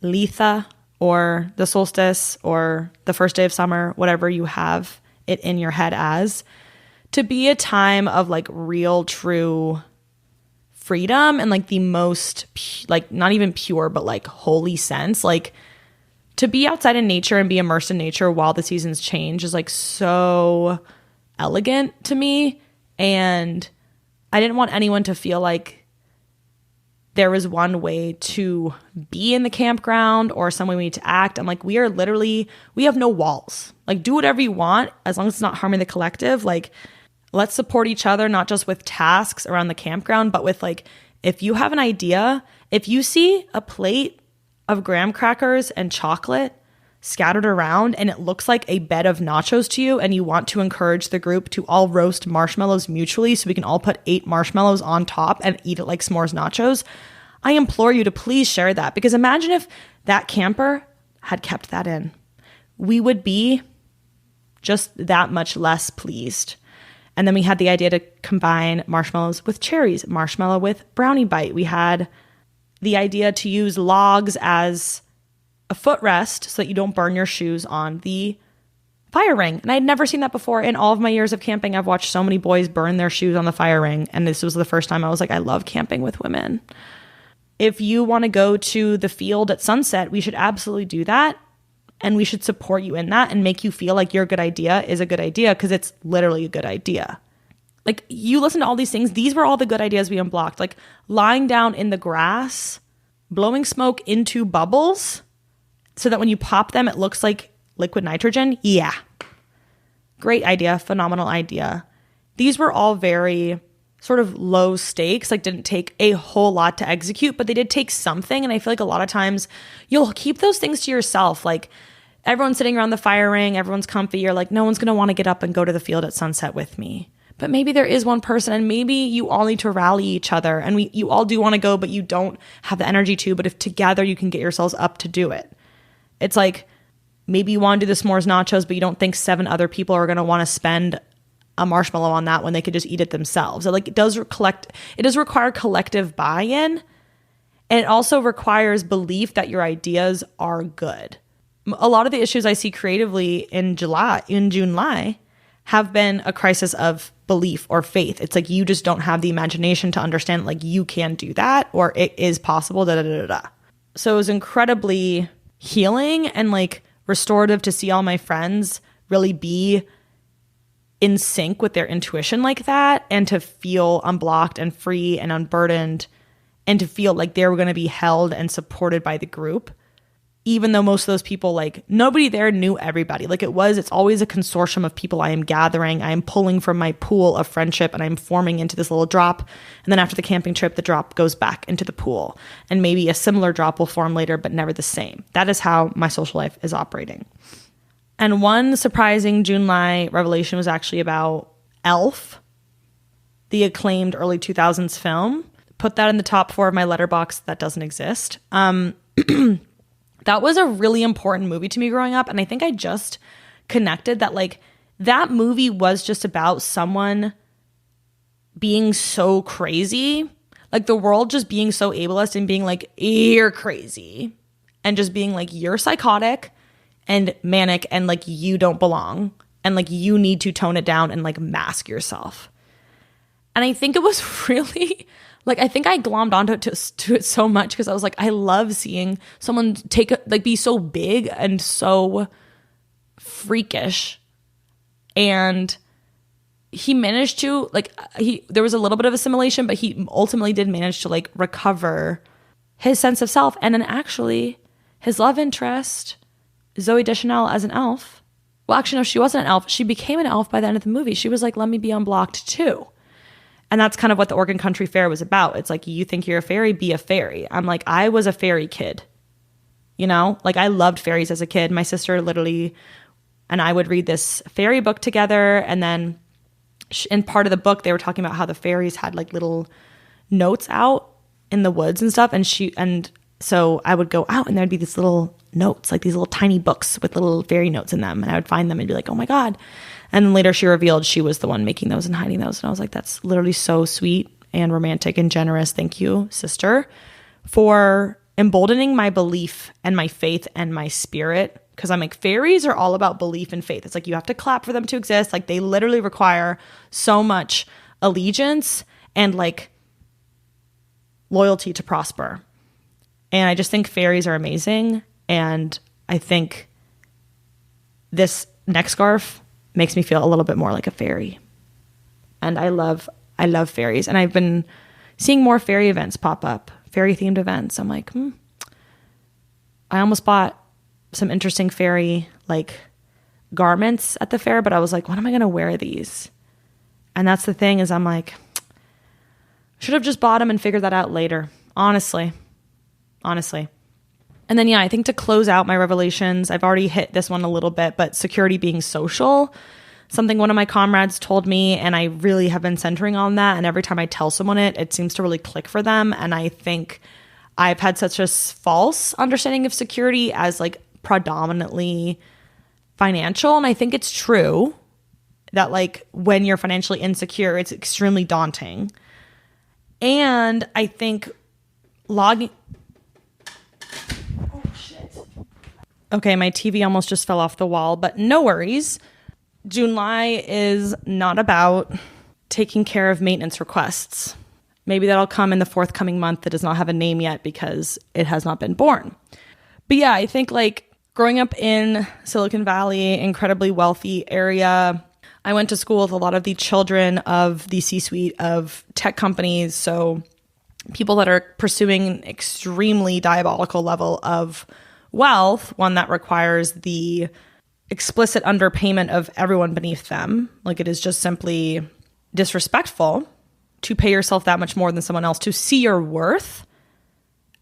Speaker 1: Litha or the solstice or the first day of summer, whatever you have it in your head as, to be a time of like real, true freedom and like the most, like not even pure, but like holy sense. Like to be outside in nature and be immersed in nature while the seasons change is like so elegant to me. And I didn't want anyone to feel like there was one way to be in the campground or some way we need to act. I'm like, we have no walls. Like, do whatever you want as long as it's not harming the collective. Like, let's support each other, not just with tasks around the campground, but with like, if you have an idea, if you see a plate of graham crackers and chocolate scattered around and it looks like a bed of nachos to you and you want to encourage the group to all roast marshmallows mutually so we can all put 8 marshmallows on top and eat it like s'mores nachos, I implore you to please share that, because imagine if that camper had kept that in. We would be just that much less pleased. And then we had the idea to combine marshmallows with cherries, marshmallow with brownie bite. We had the idea to use logs as a footrest so that you don't burn your shoes on the fire ring. And I'd never seen that before. In all of my years of camping, I've watched so many boys burn their shoes on the fire ring. And this was the first time I was like, I love camping with women. If you want to go to the field at sunset, we should absolutely do that. And we should support you in that and make you feel like your good idea is a good idea, because it's literally a good idea. Like, you listen to all these things. These were all the good ideas we unblocked. Like lying down in the grass, blowing smoke into bubbles so that when you pop them, it looks like liquid nitrogen. Yeah. Great idea. Phenomenal idea. These were all very sort of low stakes, like didn't take a whole lot to execute, but they did take something. And I feel like a lot of times you'll keep those things to yourself. Like everyone's sitting around the fire ring, everyone's comfy. You're like, no one's going to want to get up and go to the field at sunset with me. But maybe there is one person, and maybe you all need to rally each other, and you all do want to go, but you don't have the energy to. But if together you can get yourselves up to do it. It's like maybe you want to do the s'mores nachos, but you don't think 7 other people are going to want to spend a marshmallow on that when they could just eat it themselves. So like it does require collective buy-in, and it also requires belief that your ideas are good. A lot of the issues I see creatively in July have been a crisis of belief or faith. It's like you just don't have the imagination to understand like you can do that, or it is possible, da da da da. So it was incredibly healing and like restorative to see all my friends really be in sync with their intuition like that, and to feel unblocked and free and unburdened, and to feel like they were going to be held and supported by the group. Even though most of those people, like nobody there knew everybody. Like it's always a consortium of people I am gathering. I am pulling from my pool of friendship and I'm forming into this little drop. And then after the camping trip, the drop goes back into the pool. And maybe a similar drop will form later, but never the same. That is how my social life is operating. And one surprising July revelation was actually about Elf, the acclaimed early 2000s film. Put that in the top 4 of my letterbox that doesn't exist. That was a really important movie to me growing up. And I think I just connected that like that movie was just about someone being so crazy, like the world just being so ableist and being like, you're crazy, and just being like, you're psychotic and manic and like you don't belong and like you need to tone it down and like mask yourself. And I think it was really like, I think I glommed onto it to it so much because I was like, I love seeing someone be so big and so freakish. And he managed to there was a little bit of assimilation, but he ultimately did manage to like recover his sense of self. And then actually his love interest, Zooey Deschanel, as an elf. Well, actually, no, she wasn't an elf. She became an elf by the end of the movie. She was like, let me be unblocked too. And that's kind of what the Oregon Country Fair was about. It's like, you think you're a fairy, be a fairy. I'm like, I was a fairy kid. You know, like I loved fairies as a kid. My sister literally and I would read this fairy book together. And then in part of the book, they were talking about how the fairies had like little notes out in the woods and stuff. And so I would go out and there'd be this little notes, like these little tiny books with little fairy notes in them. And I would find them and be like, oh my God. And then later she revealed she was the one making those and hiding those. And I was like, that's literally so sweet and romantic and generous. Thank you, sister, for emboldening my belief and my faith and my spirit. Because I'm like, fairies are all about belief and faith. It's like you have to clap for them to exist. Like they literally require so much allegiance and like loyalty to prosper. And I just think fairies are amazing. And I think this neck scarf makes me feel a little bit more like a fairy. And I love fairies. And I've been seeing more fairy events pop up, fairy themed events. I'm like, I almost bought some interesting fairy like garments at the fair, but I was like, when am I going to wear these? And that's the thing is I'm like, should have just bought them and figured that out later. Honestly. And then, yeah, I think to close out my revelations, I've already hit this one a little bit, but security being social, something one of my comrades told me, and I really have been centering on that. And every time I tell someone it seems to really click for them. And I think I've had such a false understanding of security as like predominantly financial. And I think it's true that like when you're financially insecure, it's extremely daunting. And I think logging... Oh, shit. Okay, my TV almost just fell off the wall, but no worries. July is not about taking care of maintenance requests. Maybe that'll come in the forthcoming month that does not have a name yet because it has not been born. But yeah, I think like growing up in Silicon Valley, incredibly wealthy area, I went to school with a lot of the children of the C-suite of tech companies. So people that are pursuing an extremely diabolical level of wealth, one that requires the explicit underpayment of everyone beneath them. Like it is just simply disrespectful to pay yourself that much more than someone else, to see your worth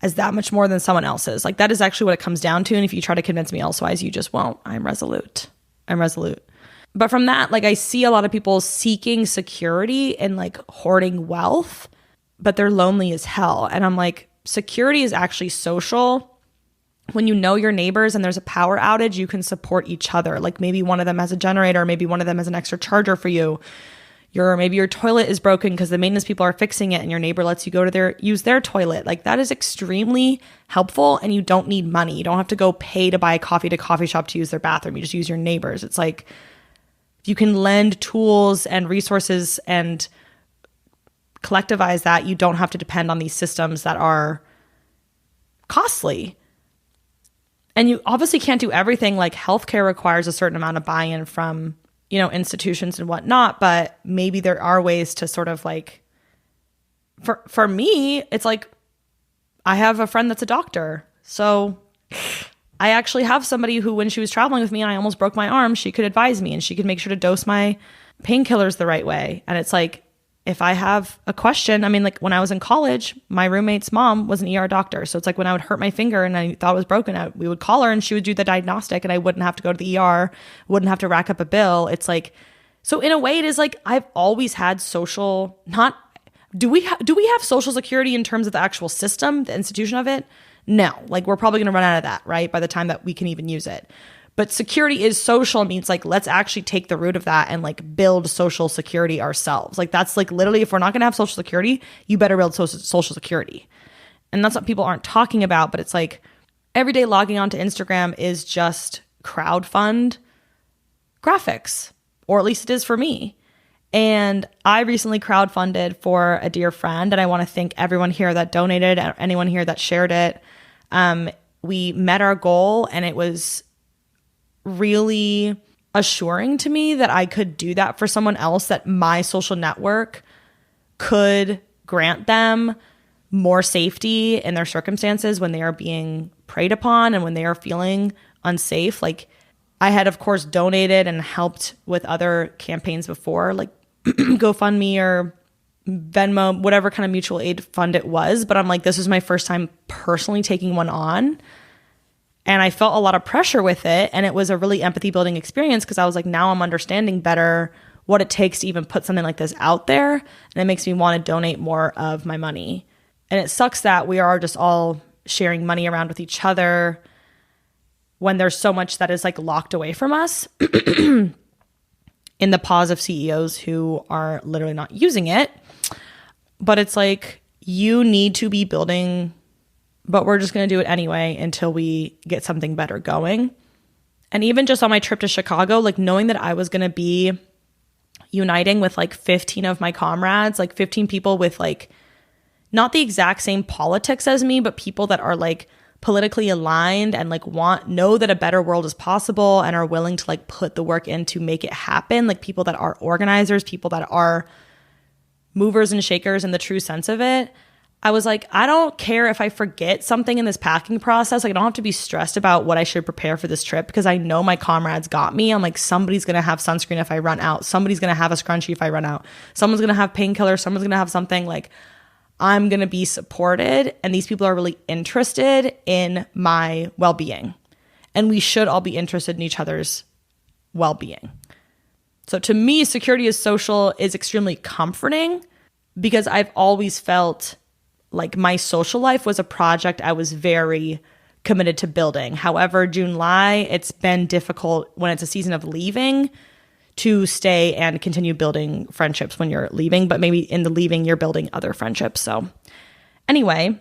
Speaker 1: as that much more than someone else's. Like that is actually what it comes down to. And if you try to convince me elsewise, you just won't. I'm resolute. But from that, like I see a lot of people seeking security and like hoarding wealth, but they're lonely as hell. And I'm like, security is actually social. When you know your neighbors and there's a power outage, you can support each other. Like maybe one of them has a generator, maybe one of them has an extra charger for you. Maybe your toilet is broken because the maintenance people are fixing it and your neighbor lets you go to use their toilet. Like that is extremely helpful and you don't need money. You don't have to go pay to buy a coffee to coffee shop to use their bathroom. You just use your neighbors. It's like you can lend tools and resources and collectivize that. You don't have to depend on these systems that are costly. And you obviously can't do everything. Like healthcare requires a certain amount of buy-in from, institutions and whatnot, but maybe there are ways to sort of like, for me, it's like, I have a friend that's a doctor. So I actually have somebody who, when she was traveling with me and I almost broke my arm, she could advise me and she could make sure to dose my painkillers the right way. And it's like, if I have a question, I mean, like when I was in college, my roommate's mom was an ER doctor. So it's like when I would hurt my finger and I thought it was broken, we would call her and she would do the diagnostic and I wouldn't have to go to the ER, wouldn't have to rack up a bill. It's like, so in a way it is like, I've always had social, do we have social security in terms of the actual system, the institution of it? No, like we're probably going to run out of that, right? By the time that we can even use it. But security is social means like, let's actually take the root of that and like build social security ourselves. Like that's like literally, if we're not going to have social security, you better build social security. And that's what people aren't talking about. But it's like every day logging onto Instagram is just crowdfund graphics, or at least it is for me. And I recently crowdfunded for a dear friend. And I want to thank everyone here that donated, anyone here that shared it. We met our goal and it was really assuring to me that I could do that for someone else, that my social network could grant them more safety in their circumstances when they are being preyed upon and when they are feeling unsafe. Like I had, of course, donated and helped with other campaigns before, like GoFundMe or Venmo, whatever kind of mutual aid fund it was. But I'm like, this is my first time personally taking one on. And I felt a lot of pressure with it. And it was a really empathy building experience because I was like, now I'm understanding better what it takes to even put something like this out there. And it makes me want to donate more of my money. And it sucks that we are just all sharing money around with each other. when there's so much that is like locked away from us in the paws of CEOs who are literally not using it. But it's like, you need to be building, but we're just going to do it anyway until we get something better going. And even just on my trip to Chicago, like knowing that I was going to be uniting with like 15 of my comrades, like 15 people with like not the exact same politics as me, but people that are like politically aligned and like know that a better world is possible and are willing to like put the work in to make it happen. Like people that are organizers, people that are movers and shakers in the true sense of it. I was like, I don't care if I forget something in this packing process. Like, I don't have to be stressed about what I should prepare for this trip because I know my comrades got me. I'm like, somebody's going to have sunscreen if I run out. Somebody's going to have a scrunchie if I run out. Someone's going to have painkillers. Someone's going to have something. Like, I'm going to be supported. And these people are really interested in my well-being. And we should all be interested in each other's well-being. So to me, security is social is extremely comforting because I've always felt like my social life was a project I was very committed to building. However, July, it's been difficult when it's a season of leaving to stay and continue building friendships when you're leaving, but maybe in the leaving, you're building other friendships. So anyway,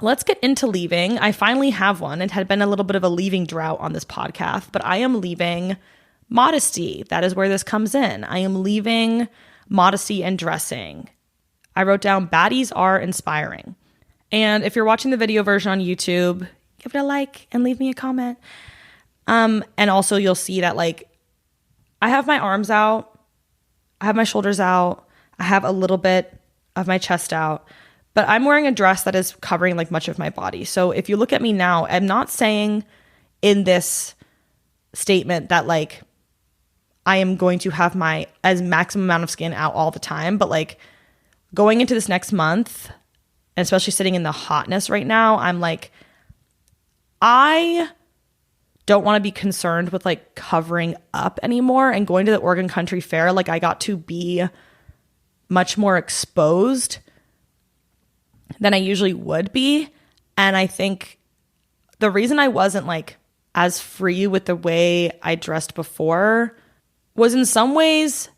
Speaker 1: let's get into leaving. I finally have one. It had been a little bit of a leaving drought on this podcast, but I am leaving modesty. That is where this comes in. I am leaving modesty and dressing. I wrote down baddies are inspiring. And if you're watching the video version on YouTube, give it a like and leave me a comment. And also you'll see that like I have my arms out, I have my shoulders out, I have a little bit of my chest out, but I'm wearing a dress that is covering like much of my body. So if you look at me now, I'm not saying in this statement that like I am going to have my as maximum amount of skin out all the time, but like going into this next month, and especially sitting in the hotness right now, I'm like, I don't want to be concerned with like covering up anymore. And going to the Oregon Country Fair, like I got to be much more exposed than I usually would be. And I think the reason I wasn't like as free with the way I dressed before was in some ways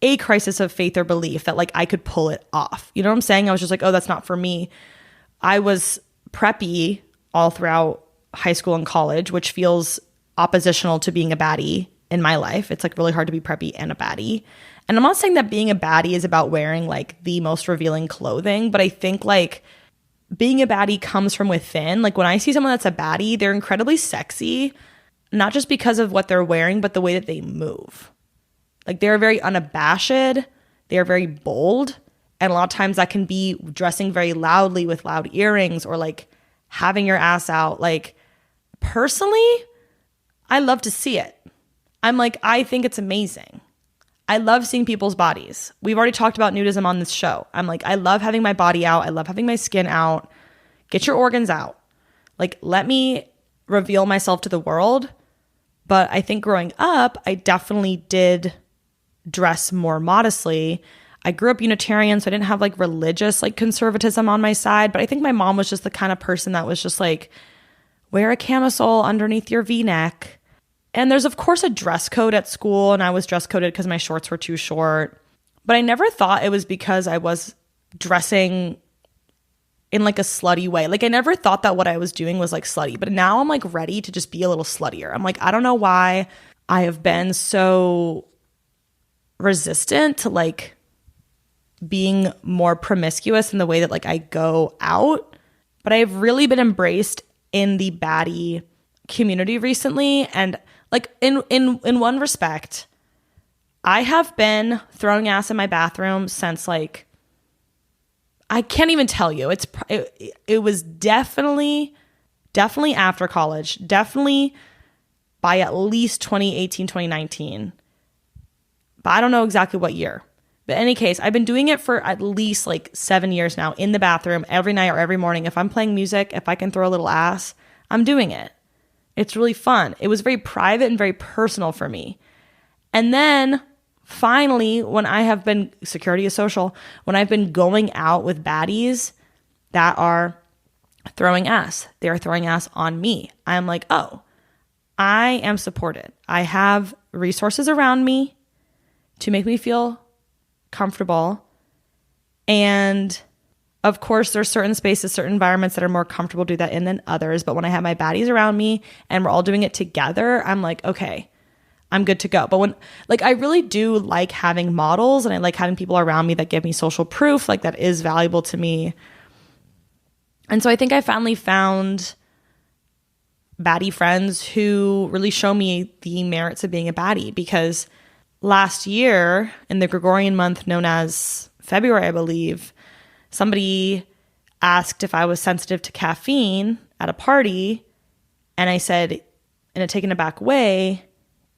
Speaker 1: a crisis of faith or belief that like I could pull it off. You know what I'm saying? I was just like, oh, that's not for me. I was preppy all throughout high school and college, which feels oppositional to being a baddie in my life. It's like really hard to be preppy and a baddie. And I'm not saying that being a baddie is about wearing like the most revealing clothing, but I think like being a baddie comes from within. Like when I see someone that's a baddie, they're incredibly sexy, not just because of what they're wearing, but the way that they move. Like they're very unabashed, they're very bold, and a lot of times that can be dressing very loudly with loud earrings or like having your ass out. Like personally, I love to see it. I'm like, I think it's amazing. I love seeing people's bodies. We've already talked about nudism on this show. I'm like, I love having my body out. I love having my skin out. Get your organs out. Like, let me reveal myself to the world. But I think growing up, I definitely did dress more modestly. I grew up Unitarian, so I didn't have like religious like conservatism on my side, but I think my mom was just the kind of person that was just like, wear a camisole underneath your V-neck. And there's of course a dress code at school, and I was dress coded because my shorts were too short, but I never thought it was because I was dressing in like a slutty way. Like I never thought that what I was doing was like slutty, but now I'm like ready to just be a little sluttier. I'm like, I don't know why I have been so resistant to like being more promiscuous in the way that like I go out, but I've really been embraced in the baddie community recently. And like in one respect, I have been throwing ass in my bathroom since like, I can't even tell you. It was definitely after college, definitely by at least 2018, 2019. But I don't know exactly what year. But in any case, I've been doing it for at least like 7 years now in the bathroom every night or every morning. If I'm playing music, if I can throw a little ass, I'm doing it. It's really fun. It was very private and very personal for me. And then finally, when I have been, security is social, when I've been going out with baddies that are throwing ass, they're throwing ass on me. I'm like, oh, I am supported. I have resources around me to make me feel comfortable. And of course, there's certain spaces, certain environments that are more comfortable to do that in than others. But when I have my baddies around me and we're all doing it together, I'm like, okay, I'm good to go. But when, like, I really do like having models, and I like having people around me that give me social proof, like that is valuable to me. And so I think I finally found baddie friends who really show me the merits of being a baddie, because last year in the Gregorian month known as February, I believe, somebody asked if I was sensitive to caffeine at a party, and I said in a taken aback way,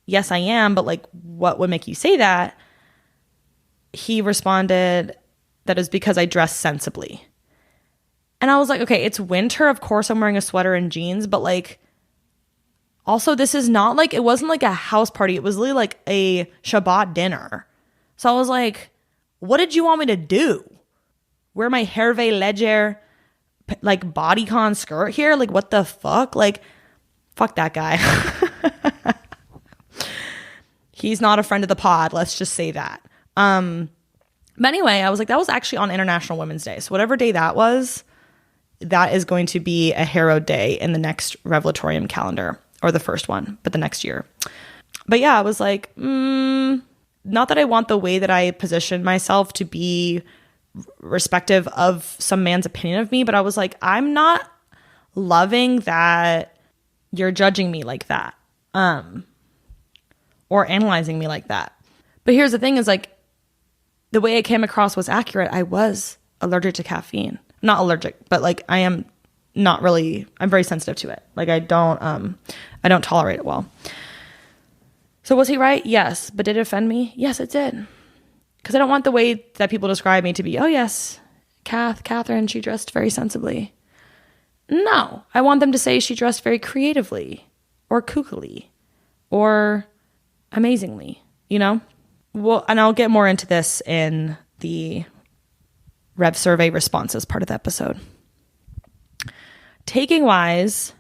Speaker 1: yes, I am, but like, what would make you say that? He responded that it was because I dress sensibly. And I was like, okay, it's winter. Of course I'm wearing a sweater and jeans, but like, also this is not like, it wasn't like a house party. It was literally like a Shabbat dinner. So I was like, what did you want me to do? Wear my Hervé Leger like bodycon skirt here? Like, what the fuck? Like, fuck that guy. He's not a friend of the pod. Let's just say that. But anyway, I was like, that was actually on International Women's Day. So whatever day that was, that is going to be a hero day in the next Revelatorium calendar, or the first one, but the next year. But yeah, I was like, not that I want the way that I position myself to be respective of some man's opinion of me, but I was like, I'm not loving that you're judging me like that. Or analyzing me like that. But here's the thing is like, the way I came across was accurate. I was allergic to caffeine. Not allergic, but like I am not really, I'm very sensitive to it. Like I don't tolerate it well. So was he right? Yes. But did it offend me? Yes, it did. Because I don't want the way that people describe me to be, oh yes, Catherine, she dressed very sensibly. No, I want them to say she dressed very creatively or kookily or amazingly, you know? Well, and I'll get more into this in the Rev survey responses part of the episode. Taking wise,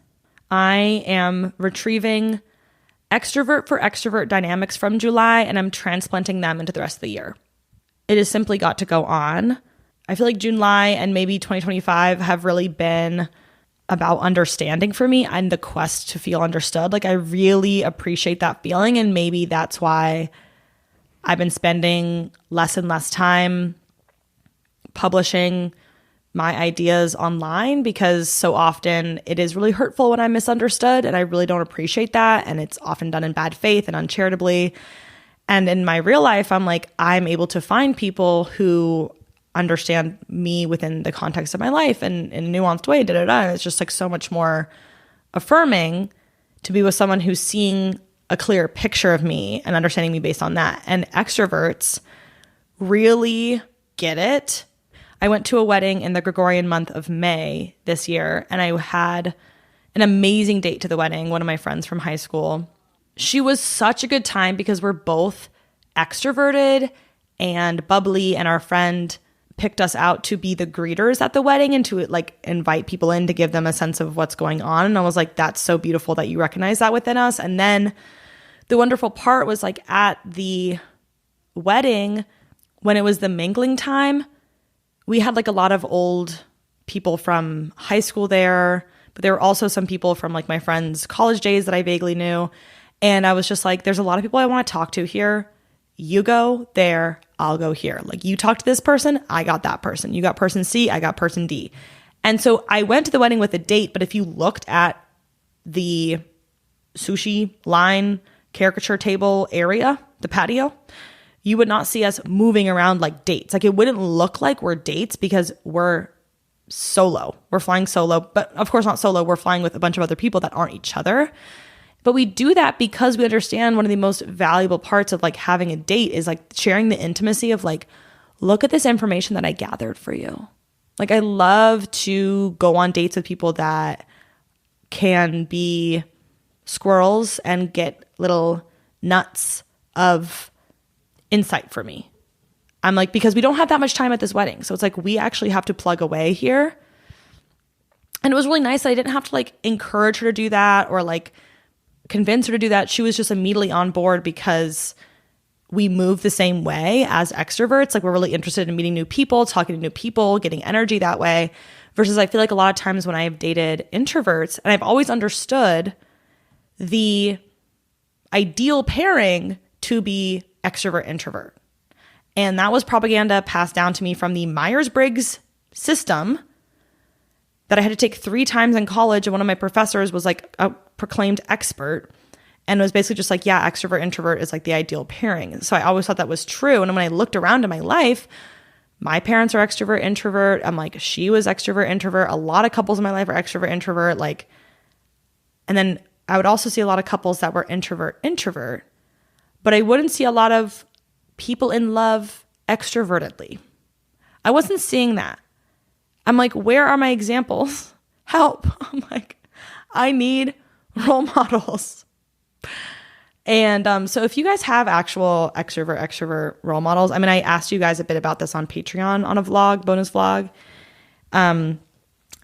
Speaker 1: I am retrieving extrovert for extrovert dynamics from July, and I'm transplanting them into the rest of the year. It has simply got to go on. I feel like July and maybe 2025 have really been about understanding for me and the quest to feel understood. Like I really appreciate that feeling, and maybe that's why I've been spending less and less time publishing my ideas online, because so often it is really hurtful when I'm misunderstood, and I really don't appreciate that, and it's often done in bad faith and uncharitably. And in my real life, I'm like, I'm able to find people who understand me within the context of my life and in a nuanced way, It's just like so much more affirming to be with someone who's seeing a clear picture of me and understanding me based on that. And extroverts really get it. I went to a wedding in the Gregorian month of May this year, and I had an amazing date to the wedding, one of my friends from high school. She was such a good time because we're both extroverted and bubbly, and our friend picked us out to be the greeters at the wedding and to like invite people in to give them a sense of what's going on. And I was like, that's so beautiful that you recognize that within us. And then the wonderful part was like at the wedding, when it was the mingling time, we had like a lot of old people from high school there, but there were also some people from like my friends' college days that I vaguely knew. And I was just like, there's a lot of people I want to talk to here. You go there, I'll go here. Like you talk to this person, I got that person. You got person C, I got person D. And so I went to the wedding with a date, but if you looked at the sushi line caricature table area, the patio, you would not see us moving around like dates. Like it wouldn't look like we're dates because we're solo. We're flying solo, but of course not solo. We're flying with a bunch of other people that aren't each other. But we do that because we understand one of the most valuable parts of like having a date is like sharing the intimacy of like, look at this information that I gathered for you. Like I love to go on dates with people that can be squirrels and get little nuts of insight for me. I'm like, because we don't have that much time at this wedding. So it's like, we actually have to plug away here. And it was really nice that I didn't have to like encourage her to do that or like convince her to do that. She was just immediately on board because we move the same way as extroverts. Like we're really interested in meeting new people, talking to new people, getting energy that way. Versus I feel like a lot of times when I've dated introverts, and I've always understood the ideal pairing to be extrovert introvert. And that was propaganda passed down to me from the Myers-Briggs system that I had to take 3 times in college. And one of my professors was like a proclaimed expert and was basically just like, yeah, extrovert introvert is like the ideal pairing. So I always thought that was true. And when I looked around in my life, my parents are extrovert introvert. I'm like, she was extrovert introvert. A lot of couples in my life are extrovert introvert. Like, and then I would also see a lot of couples that were introvert introvert, but I wouldn't see a lot of people in love extrovertedly. I wasn't seeing that. I'm like, where are my examples? Help. I'm like, I need role models. And so if you guys have actual extrovert role models, I mean, I asked you guys a bit about this on Patreon on a vlog, bonus vlog. And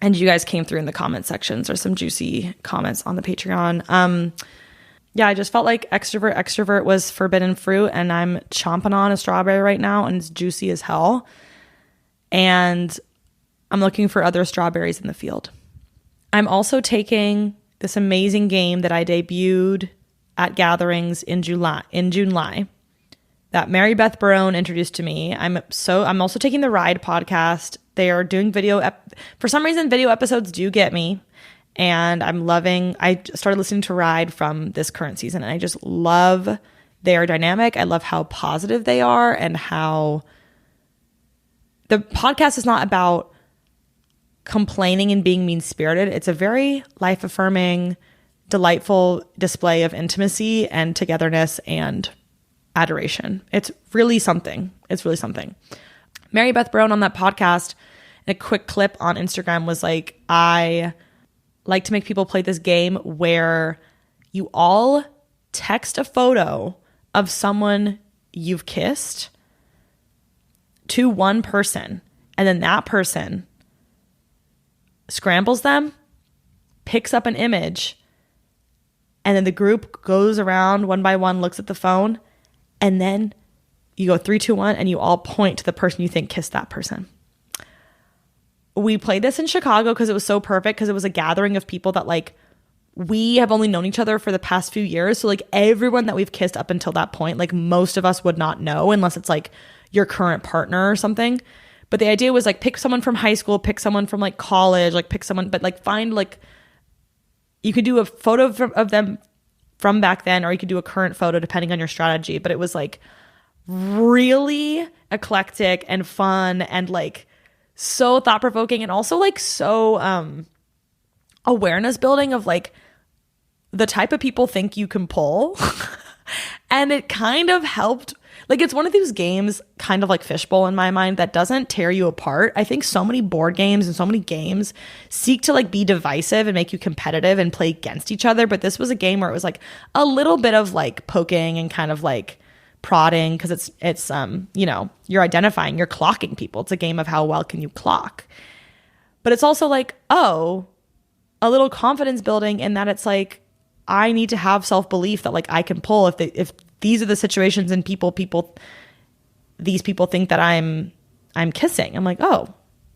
Speaker 1: you guys came through in the comment sections or some juicy comments on the Patreon. Yeah, I just felt like extrovert was forbidden fruit, and I'm chomping on a strawberry right now and it's juicy as hell. And I'm looking for other strawberries in the field. I'm also taking this amazing game that I debuted at gatherings in July that Mary Beth Barone introduced to me. I'm also taking the Ride podcast. They are doing for some reason, video episodes do get me. And I started listening to Ride from this current season, and I just love their dynamic. I love how positive they are and how the podcast is not about complaining and being mean-spirited. It's a very life-affirming, delightful display of intimacy and togetherness and adoration. It's really something. Mary Beth Barone on that podcast, in a quick clip on Instagram, was like, I like to make people play this game where you all text a photo of someone you've kissed to one person, and then that person scrambles them, picks up an image, and then the group goes around one by one, looks at the phone, and then you go 3, 2, 1, and you all point to the person you think kissed that person. We played this in Chicago because it was so perfect, because it was a gathering of people that like we have only known each other for the past few years. So like everyone that we've kissed up until that point, like most of us would not know unless it's like your current partner or something. But the idea was like pick someone from high school, pick someone from like college, like pick someone, but like find like, you could do a photo of them from back then, or you could do a current photo depending on your strategy. But it was like really eclectic and fun and like so thought-provoking, and also like so awareness building of like the type of people think you can pull. And it kind of helped. Like, it's one of those games, kind of like Fishbowl in my mind, that doesn't tear you apart. I think so many board games and so many games seek to like be divisive and make you competitive and play against each other. But this was a game where it was like a little bit of like poking and kind of like prodding, because it's you're identifying, you're clocking people. It's a game of how well can you clock. But it's also like, a little confidence building in that it's like, I need to have self-belief that like I can pull if these are the situations and these people think that I'm kissing. I'm like,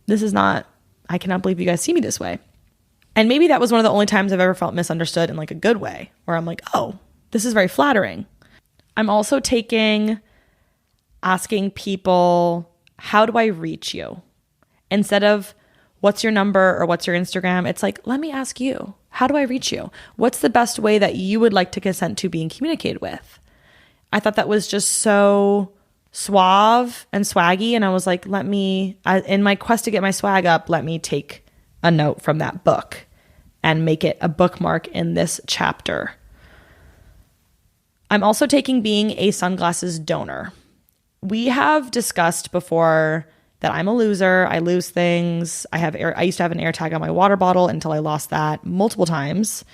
Speaker 1: this is not, I cannot believe you guys see me this way. And maybe that was one of the only times I've ever felt misunderstood in like a good way, where I'm like, this is very flattering. I'm also asking people, how do I reach you? Instead of what's your number or what's your Instagram, it's like, let me ask you, how do I reach you? What's the best way that you would like to consent to being communicated with? I thought that was just so suave and swaggy. And I was like, in my quest to get my swag up, let me take a note from that book and make it a bookmark in this chapter. I'm also taking being a sunglasses donor. We have discussed before that I'm a loser. I lose things. I used to have an air tag on my water bottle until I lost that multiple times.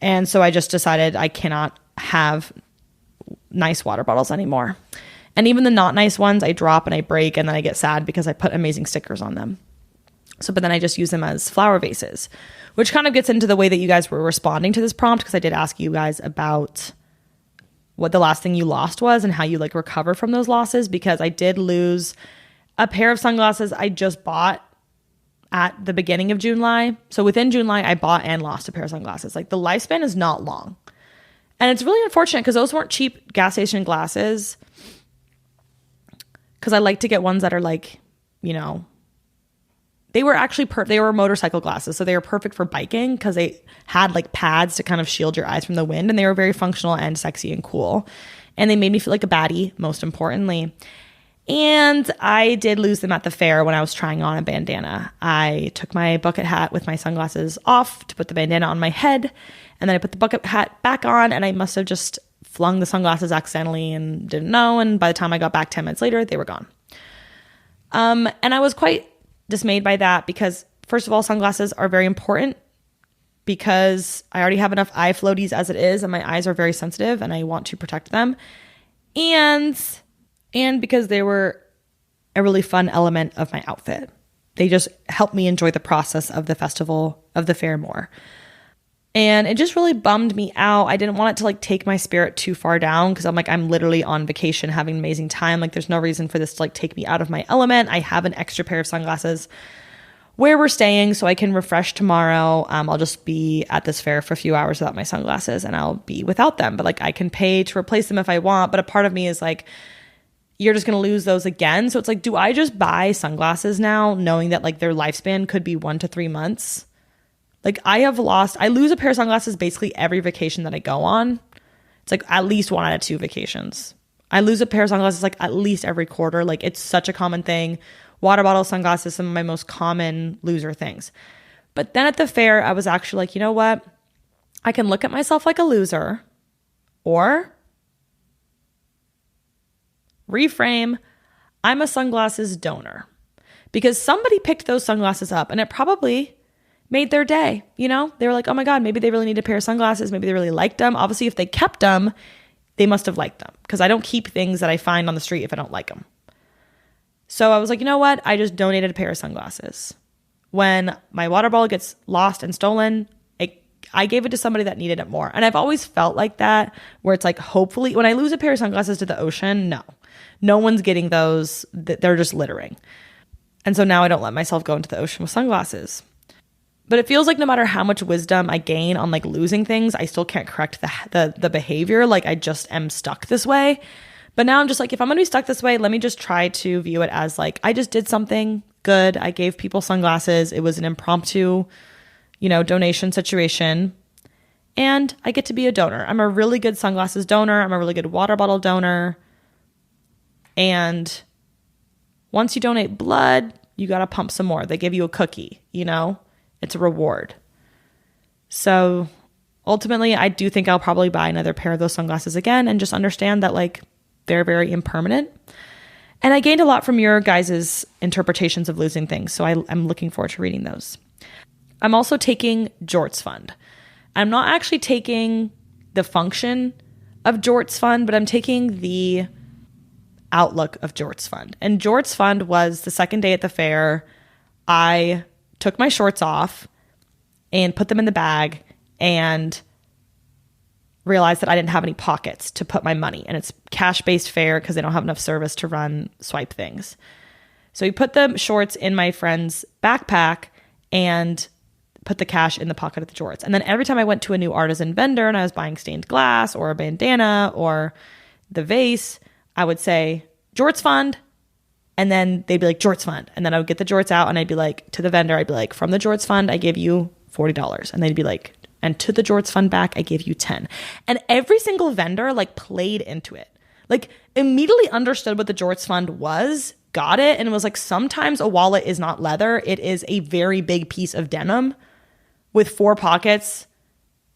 Speaker 1: And so I just decided I cannot have nice water bottles anymore. And even the not nice ones, I drop and I break, and then I get sad because I put amazing stickers on them. So, but then I just use them as flower vases, which kind of gets into the way that you guys were responding to this prompt, because I did ask you guys about what the last thing you lost was and how you like recover from those losses, because I did lose a pair of sunglasses I just bought at the beginning of July. So within July, I bought and lost a pair of sunglasses. Like the lifespan is not long. And it's really unfortunate because those weren't cheap gas station glasses. Because I like to get ones that are like, you know, they were actually they were motorcycle glasses. So they were perfect for biking because they had like pads to kind of shield your eyes from the wind. And they were very functional and sexy and cool. And they made me feel like a baddie, most importantly. And I did lose them at the fair when I was trying on a bandana. I took my bucket hat with my sunglasses off to put the bandana on my head. And then I put the bucket hat back on, and I must have just flung the sunglasses accidentally and didn't know. And by the time I got back 10 minutes later, they were gone. And I was quite dismayed by that because, first of all, sunglasses are very important because I already have enough eye floaties as it is, and my eyes are very sensitive, and I want to protect them. And because they were a really fun element of my outfit. They just helped me enjoy the process of the festival, of the fair more. And it just really bummed me out. I didn't want it to like take my spirit too far down because I'm like, I'm literally on vacation having an amazing time. Like there's no reason for this to like take me out of my element. I have an extra pair of sunglasses where we're staying so I can refresh tomorrow. I'll just be at this fair for a few hours without my sunglasses and I'll be without them. But like I can pay to replace them if I want. But a part of me is like, you're just going to lose those again. So it's like, do I just buy sunglasses now knowing that like their lifespan could be 1 to 3 months? Like I lose a pair of sunglasses basically every vacation that I go on. It's like at least 1 out of 2 vacations. I lose a pair of sunglasses like at least every quarter. Like it's such a common thing. Water bottle, sunglasses, some of my most common loser things. But then at the fair, I was actually like, you know what? I can look at myself like a loser, or reframe, I'm a sunglasses donor, because somebody picked those sunglasses up and it probably made their day. You know, they were like, oh my God, maybe they really need a pair of sunglasses. Maybe they really liked them. Obviously, if they kept them, they must have liked them, because I don't keep things that I find on the street if I don't like them. So I was like, you know what? I just donated a pair of sunglasses. When my water bottle gets lost and stolen, I gave it to somebody that needed it more. And I've always felt like that, where it's like, hopefully, when I lose a pair of sunglasses to the ocean, no one's getting those. They're just littering. And so now I don't let myself go into the ocean with sunglasses. But it feels like no matter how much wisdom I gain on like losing things, I still can't correct the behavior. Like I just am stuck this way. But now I'm just like, if I'm going to be stuck this way, let me just try to view it as like, I just did something good. I gave people sunglasses. It was an impromptu, donation situation. And I get to be a donor. I'm a really good sunglasses donor. I'm a really good water bottle donor. And once you donate blood, you got to pump some more. They give you a cookie, it's a reward. So ultimately, I do think I'll probably buy another pair of those sunglasses again and just understand that like they're very impermanent. And I gained a lot from your guys' interpretations of losing things. So I'm looking forward to reading those. I'm also taking Jorts Fund. I'm not actually taking the function of Jorts Fund, but I'm taking the outlook of Jorts Fund. And Jorts Fund was the second day at the fair. I took my shorts off and put them in the bag and realized that I didn't have any pockets to put my money. And it's cash-based fare because they don't have enough service to run swipe things. So we put the shorts in my friend's backpack and put the cash in the pocket of the jorts. And then every time I went to a new artisan vendor and I was buying stained glass or a bandana or the vase, I would say, Jorts Fund. And then they'd be like, Jorts Fund. And then I would get the jorts out and I'd be like, to the vendor, I'd be like, from the Jorts Fund, I give you $40. And they'd be like, and to the Jorts Fund back, I give you 10. And every single vendor like played into it. Like immediately understood what the Jorts Fund was, got it. And it was like, sometimes a wallet is not leather. It is a very big piece of denim with 4 pockets.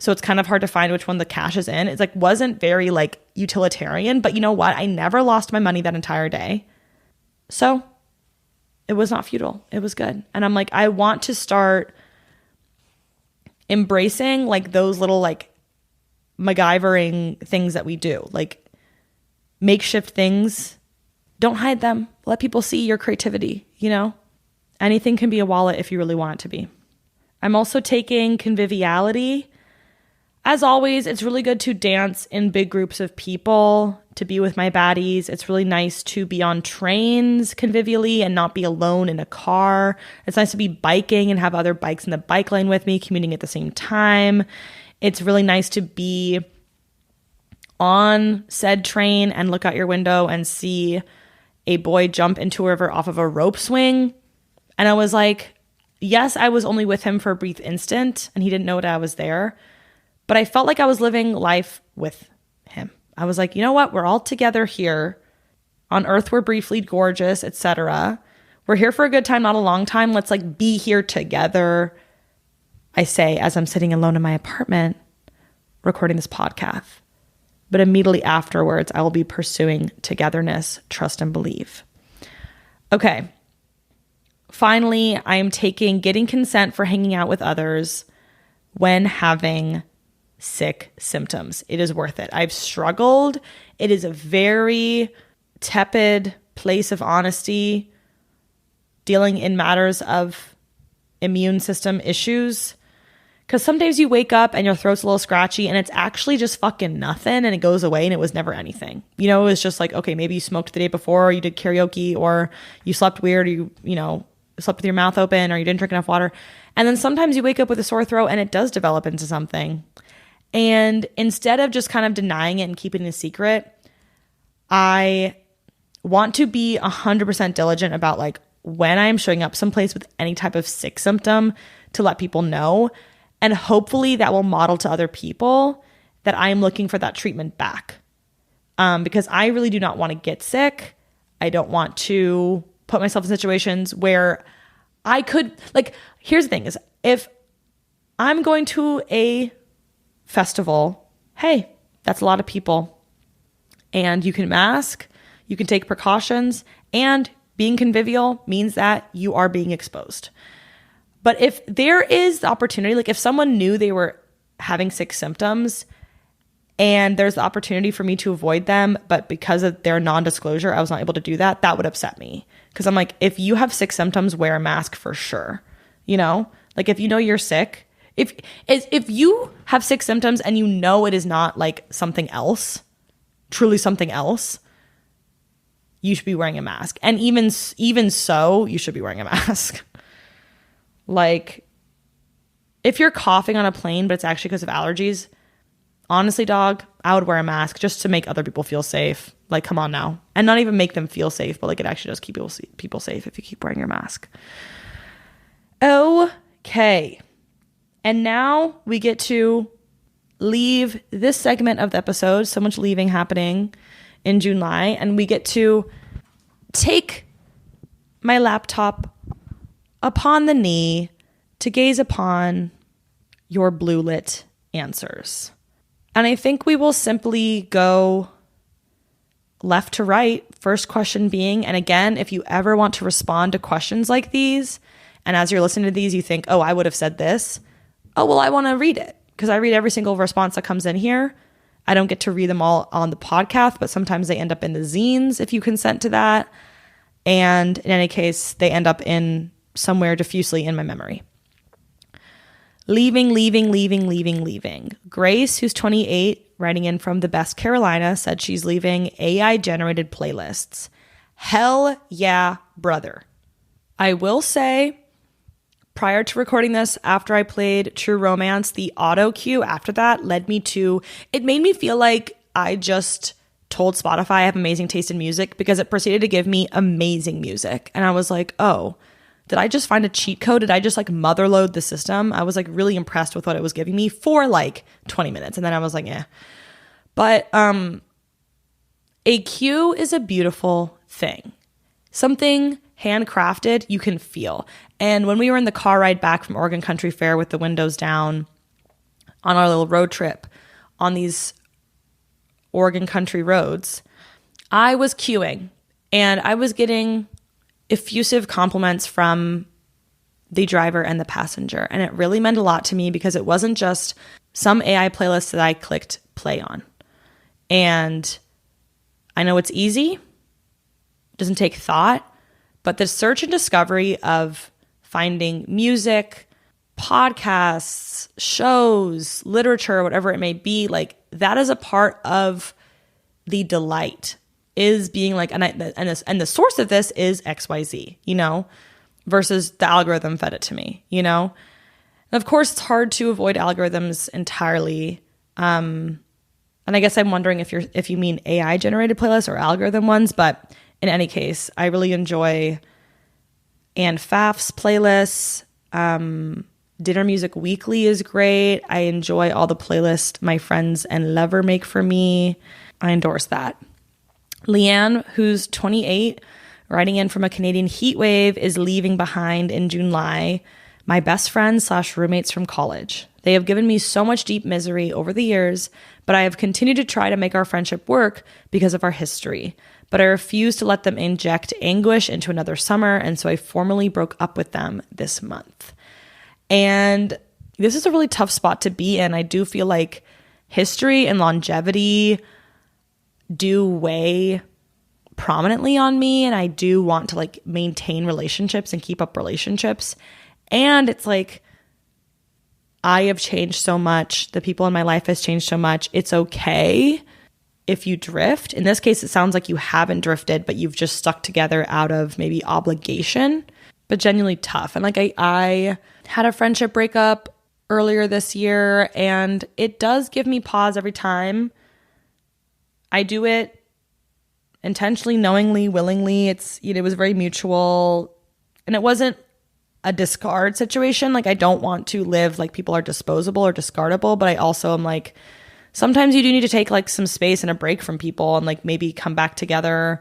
Speaker 1: So it's kind of hard to find which one the cash is in. It's like, wasn't very like utilitarian, but you know what? I never lost my money that entire day. So it was not futile. It was good. And I'm like, I want to start embracing like those little like MacGyvering things that we do, like makeshift things. Don't hide them. Let people see your creativity, Anything can be a wallet if you really want it to be. I'm also taking conviviality. As always, it's really good to dance in big groups of people, to be with my baddies. It's really nice to be on trains convivially and not be alone in a car. It's nice to be biking and have other bikes in the bike lane with me, commuting at the same time. It's really nice to be on said train and look out your window and see a boy jump into a river off of a rope swing. And I was like, yes, I was only with him for a brief instant and he didn't know that I was there. But I felt like I was living life with him. I was like, you know what? We're all together here. On earth, we're briefly gorgeous, etc. We're here for a good time, not a long time. Let's like be here together. I say as I'm sitting alone in my apartment recording this podcast. But immediately afterwards, I will be pursuing togetherness, trust, and believe. Okay. Finally, I am taking getting consent for hanging out with others when having sick symptoms. It is worth it. I've struggled. It is a very tepid place of honesty, dealing in matters of immune system issues. Because some days you wake up and your throat's a little scratchy and it's actually just fucking nothing and it goes away and it was never anything. You know, it's just like, okay, maybe you smoked the day before or you did karaoke or you slept weird or you slept with your mouth open or you didn't drink enough water. And then sometimes you wake up with a sore throat and it does develop into something. And instead of just kind of denying it and keeping it a secret, I want to be 100% diligent about like when I'm showing up someplace with any type of sick symptom to let people know. And hopefully that will model to other people that I am looking for that treatment back. Because I really do not want to get sick. I don't want to put myself in situations where I could, like, here's the thing is if I'm going to a festival, hey, that's a lot of people. And you can mask, you can take precautions, and being convivial means that you are being exposed. But if there is the opportunity, like if someone knew they were having sick symptoms and there's the opportunity for me to avoid them, but because of their non-disclosure, I was not able to do that, that would upset me. Because I'm like, if you have sick symptoms, wear a mask for sure. You know, like if you know you're sick, if you have sick symptoms and you know it is not like something else, truly something else, you should be wearing a mask. And even so, you should be wearing a mask. Like, if you're coughing on a plane, but it's actually because of allergies, honestly, dog, I would wear a mask just to make other people feel safe. Like, come on now. And not even make them feel safe, but like it actually does keep people safe if you keep wearing your mask. Okay. And now we get to leave this segment of the episode. So much leaving happening in July. And we get to take my laptop upon the knee to gaze upon your blue lit answers. And I think we will simply go left to right. First question being, and again, if you ever want to respond to questions like these, and as you're listening to these, you think, oh, I would have said this. Oh, well, I want to read it because I read every single response that comes in here. I don't get to read them all on the podcast, but sometimes they end up in the zines if you consent to that. And in any case, they end up in somewhere diffusely in my memory. Leaving. Grace, who's 28, writing in from the best Carolina, said she's leaving AI-generated playlists. Hell yeah, brother. I will say, prior to recording this, after I played True Romance, the auto cue after that made me feel like I just told Spotify I have amazing taste in music because it proceeded to give me amazing music. And I was like, oh, did I just find a cheat code? Did I just like motherload the system? I was like really impressed with what it was giving me for like 20 minutes. And then I was like, eh. But a cue is a beautiful thing. Something handcrafted you can feel. And when we were in the car ride back from Oregon Country Fair with the windows down on our little road trip on these Oregon country roads, I was queuing and I was getting effusive compliments from the driver and the passenger. And it really meant a lot to me because it wasn't just some AI playlist that I clicked play on. And I know it's easy, it doesn't take thought, but the search and discovery of finding music, podcasts, shows, literature, whatever it may be, like that is a part of the delight, is being like, and the source of this is XYZ, you know, versus the algorithm fed it to me, you know? And of course, it's hard to avoid algorithms entirely. And I guess I'm wondering if you mean AI generated playlists or algorithm ones, but in any case, I really enjoy Anne Pfaff's playlists. Dinner Music Weekly is great. I enjoy all the playlists my friends and lover make for me. I endorse that. Leanne, who's 28, writing in from a Canadian heat wave, is leaving behind in July my best friends / roommates from college. They have given me so much deep misery over the years, but I have continued to try to make our friendship work because of our history. But I refuse to let them inject anguish into another summer, and so I formally broke up with them this month. And this is a really tough spot to be in. I do feel like history and longevity do weigh prominently on me, and I do want to like maintain relationships and keep up relationships. And it's like, I have changed so much. The people in my life has changed so much. It's okay if you drift. In this case, it sounds like you haven't drifted, but you've just stuck together out of maybe obligation, but genuinely tough. And like I had a friendship breakup earlier this year, and it does give me pause every time. I do it intentionally, knowingly, willingly. It was very mutual, and it wasn't a discard situation. Like I don't want to live like people are disposable or discardable, but I also am like, sometimes you do need to take like some space and a break from people and like maybe come back together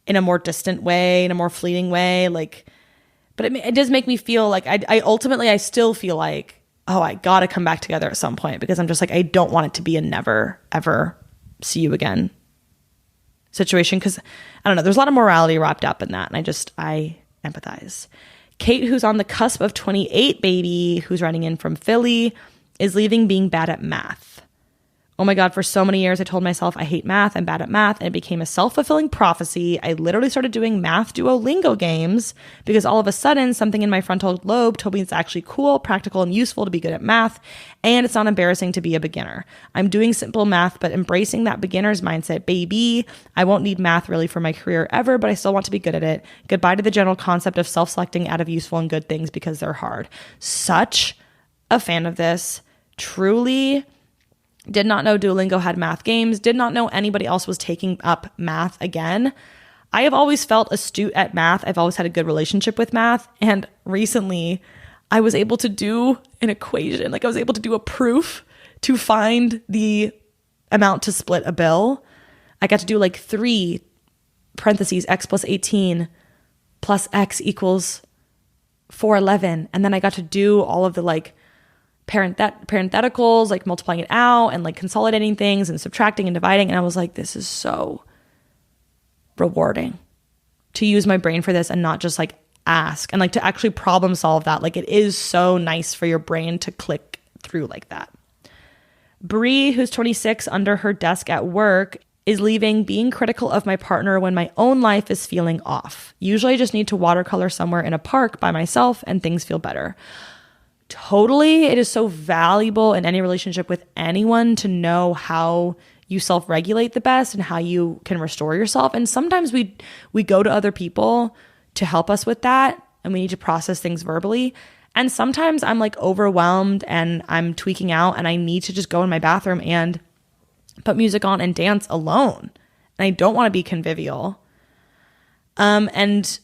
Speaker 1: in a more distant way, in a more fleeting way. Like, but it does make me feel like I ultimately, I still feel like, oh, I got to come back together at some point, because I'm just like, I don't want it to be a never, ever see you again situation. Cause I don't know, there's a lot of morality wrapped up in that. And I empathize. Kate, who's on the cusp of 28, baby, who's writing in from Philly, is leaving being bad at math. Oh my God, for so many years, I told myself I hate math, I'm bad at math, and it became a self-fulfilling prophecy. I literally started doing math Duolingo games because all of a sudden, something in my frontal lobe told me it's actually cool, practical, and useful to be good at math, and it's not embarrassing to be a beginner. I'm doing simple math, but embracing that beginner's mindset, baby. I won't need math really for my career ever, but I still want to be good at it. Goodbye to the general concept of self-selecting out of useful and good things because they're hard. Such a fan of this. Truly. Did not know Duolingo had math games. Did not know anybody else was taking up math again. I have always felt astute at math. I've always had a good relationship with math. And recently, I was able to do an equation. Like I was able to do a proof to find the amount to split a bill. I got to do like 3 parentheses, x plus 18 plus x equals 411. And then I got to do all of the like parentheticals, like multiplying it out and like consolidating things and subtracting and dividing. And I was like, this is so rewarding to use my brain for this and not just like ask and like to actually problem solve that. Like it is so nice for your brain to click through like that. Bree, who's 26, under her desk at work, is leaving being critical of my partner when my own life is feeling off. Usually I just need to watercolor somewhere in a park by myself and things feel better. Totally. It is so valuable in any relationship with anyone to know how you self-regulate the best and how you can restore yourself. And sometimes we go to other people to help us with that, and we need to process things verbally. And sometimes I'm like overwhelmed and I'm tweaking out and I need to just go in my bathroom and put music on and dance alone. And I don't want to be convivial. And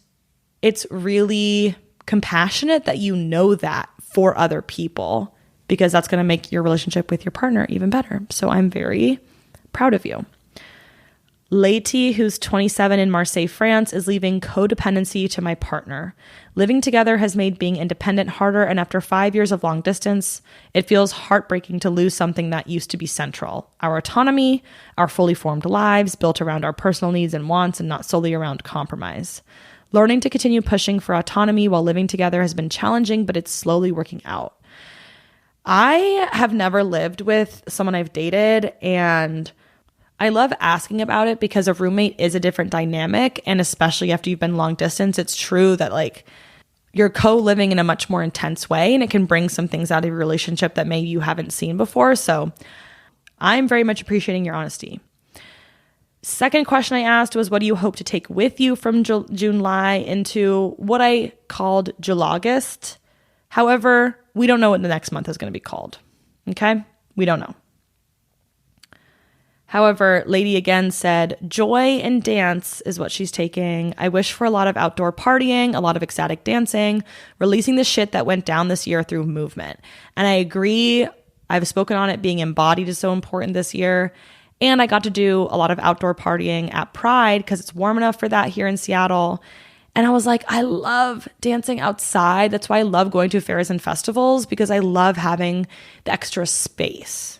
Speaker 1: it's really compassionate that you know that for other people, because that's going to make your relationship with your partner even better. So I'm very proud of you. Leti, who's 27 in Marseille, France, is leaving codependency to my partner. Living together has made being independent harder, and after 5 years of long distance, it feels heartbreaking to lose something that used to be central. Our autonomy, our fully formed lives built around our personal needs and wants and not solely around compromise. Learning to continue pushing for autonomy while living together has been challenging, but it's slowly working out. I have never lived with someone I've dated, and I love asking about it because a roommate is a different dynamic. And especially after you've been long distance, it's true that like you're co-living in a much more intense way, and it can bring some things out of your relationship that maybe you haven't seen before. So I'm very much appreciating your honesty. Second question I asked was, what do you hope to take with you from July into what I called Julagist? However, we don't know what the next month is going to be called. Okay? We don't know. However, Lady again said, joy and dance is what she's taking. I wish for a lot of outdoor partying, a lot of ecstatic dancing, releasing the shit that went down this year through movement. And I agree. I've spoken on it. Being embodied is so important this year. And I got to do a lot of outdoor partying at Pride because it's warm enough for that here in Seattle. And I was like, I love dancing outside. That's why I love going to fairs and festivals, because I love having the extra space.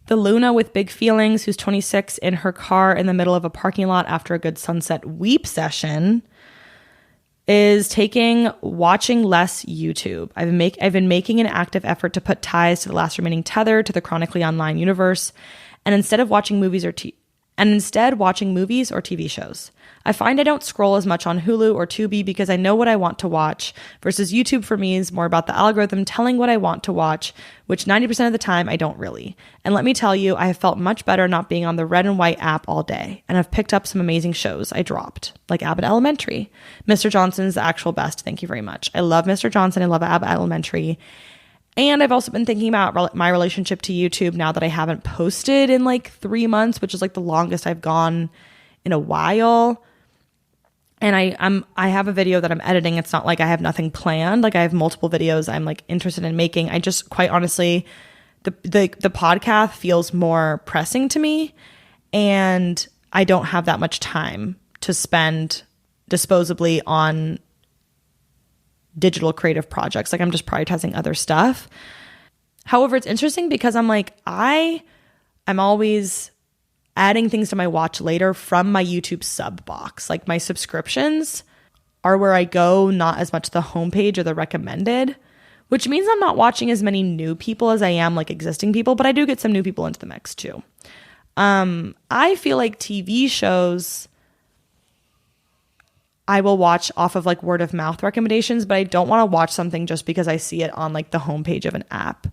Speaker 1: The Luna with big feelings, who's 26, in her car in the middle of a parking lot after a good sunset weep session, is taking watching less YouTube. I've been making an active effort to put ties to the last remaining tether to the chronically online universe, and instead watching movies or TV shows. I find I don't scroll as much on Hulu or Tubi because I know what I want to watch, versus YouTube for me is more about the algorithm telling what I want to watch, which 90% of the time I don't really. And let me tell you, I have felt much better not being on the red and white app all day, and I've picked up some amazing shows I dropped, like Abbott Elementary. Mr. Johnson's the actual best. Thank you very much. I love Mr. Johnson. I love Abbott Elementary. And I've also been thinking about my relationship to YouTube now that I haven't posted in like 3 months, which is like the longest I've gone in a while. And I have a video that I'm editing. It's not like I have nothing planned. Like I have multiple videos I'm like interested in making. I just, quite honestly, the podcast feels more pressing to me, and I don't have that much time to spend disposably on digital creative projects. Like I'm just prioritizing other stuff. However, it's interesting because I'm like, I'm always adding things to my watch later from my YouTube sub box. Like my subscriptions are where I go, not as much the homepage or the recommended, which means I'm not watching as many new people as I am like existing people, but I do get some new people into the mix too. I feel like TV shows I will watch off of like word of mouth recommendations, but I don't want to watch something just because I see it on like the homepage of an app.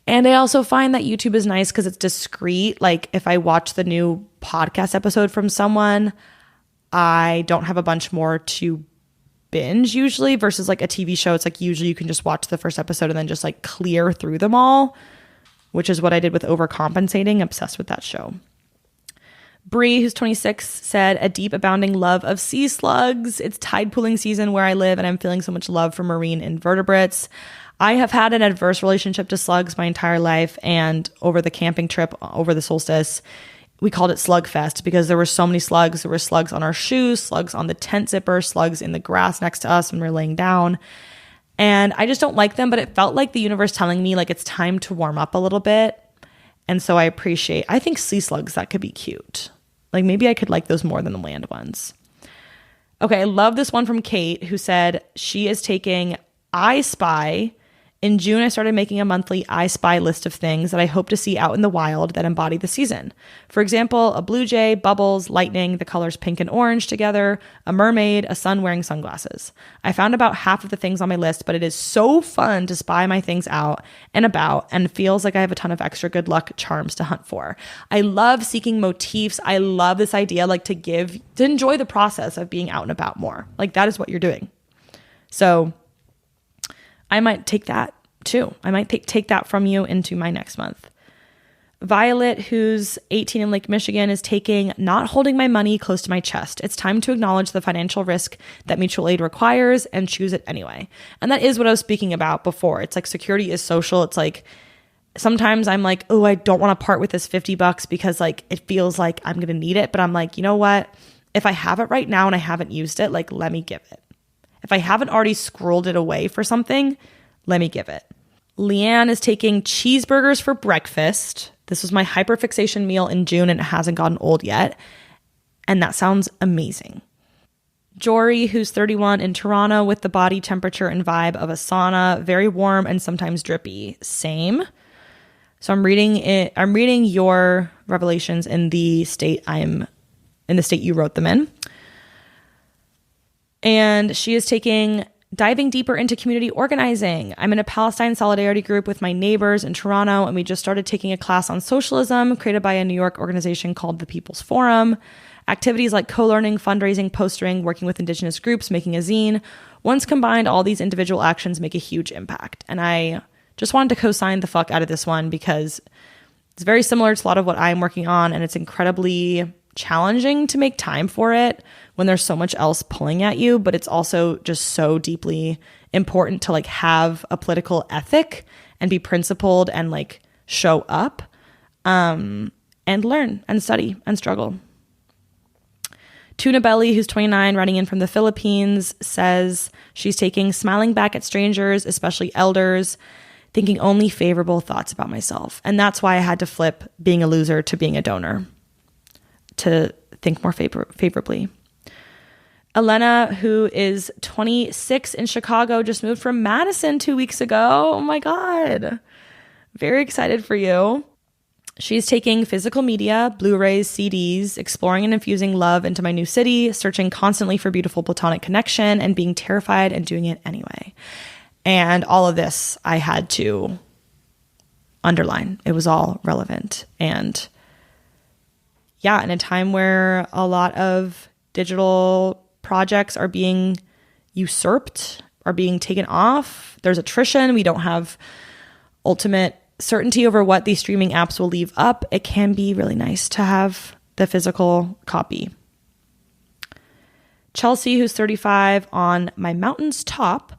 Speaker 1: And I also find that YouTube is nice because it's discreet. Like if I watch the new podcast episode from someone, I don't have a bunch more to binge usually, versus like a TV show. It's like usually you can just watch the first episode and then just like clear through them all, which is what I did with Overcompensating. Obsessed with that show. Bree, who's 26, said, a deep abounding love of sea slugs. It's tide pooling season where I live, and I'm feeling so much love for marine invertebrates. I have had an adverse relationship to slugs my entire life, and over the camping trip over the solstice, we called it Slug Fest because there were so many slugs. There were slugs on our shoes, slugs on the tent zipper, slugs in the grass next to us when we were laying down. And I just don't like them, but it felt like the universe telling me like it's time to warm up a little bit. And so I think sea slugs, that could be cute. Like maybe I could like those more than the land ones. Okay, I love this one from Kate, who said she is taking I Spy. In June, I started making a monthly I Spy list of things that I hope to see out in the wild that embody the season. For example, a blue jay, bubbles, lightning, the colors pink and orange together, a mermaid, a sun wearing sunglasses. I found about half of the things on my list, but it is so fun to spy my things out and about, and feels like I have a ton of extra good luck charms to hunt for. I love seeking motifs. I love this idea, like to enjoy the process of being out and about more. Like that is what you're doing. So I might take that too. I might take that from you into my next month. Violet, who's 18 in Lake Michigan, is taking not holding my money close to my chest. It's time to acknowledge the financial risk that mutual aid requires and choose it anyway. And that is what I was speaking about before. It's like security is social. It's like sometimes I'm like, oh, I don't want to part with this $50 because like it feels like I'm going to need it. But I'm like, you know what? If I have it right now and I haven't used it, like let me give it. If I haven't already scrolled it away for something, let me give it. Leanne is taking cheeseburgers for breakfast. This was my hyperfixation meal in June and it hasn't gotten old yet. And that sounds amazing. Jory, who's 31 in Toronto, with the body temperature and vibe of a sauna, very warm and sometimes drippy. Same. So I'm reading your revelations in the state you wrote them in. And she is taking Diving deeper into community organizing. I'm in a Palestine solidarity group with my neighbors in Toronto, and we just started taking a class on socialism created by a New York organization called the People's Forum. Activities like co-learning, fundraising, postering, working with Indigenous groups, making a zine. Once combined, all these individual actions make a huge impact. And I just wanted to co-sign the fuck out of this one because it's very similar to a lot of what I'm working on, and it's incredibly challenging to make time for it when there's so much else pulling at you, but it's also just so deeply important to like have a political ethic and be principled and like show up and learn and study and struggle. Tuna Belly, who's 29, writing in from the Philippines, says she's taking smiling back at strangers, especially elders, thinking only favorable thoughts about myself. And that's why I had to flip being a loser to being a donor, to think more favorably. Elena, who is 26 in Chicago, just moved from Madison 2 weeks ago. Oh my God. Very excited for you. She's taking physical media, Blu-rays, CDs, exploring and infusing love into my new city, searching constantly for beautiful platonic connection, and being terrified and doing it anyway. And all of this I had to underline. It was all relevant. And yeah, in a time where a lot of digital projects are being usurped, are being taken off, there's attrition, we don't have ultimate certainty over what these streaming apps will leave up, it can be really nice to have the physical copy. Chelsea, who's 35, on my mountain's top,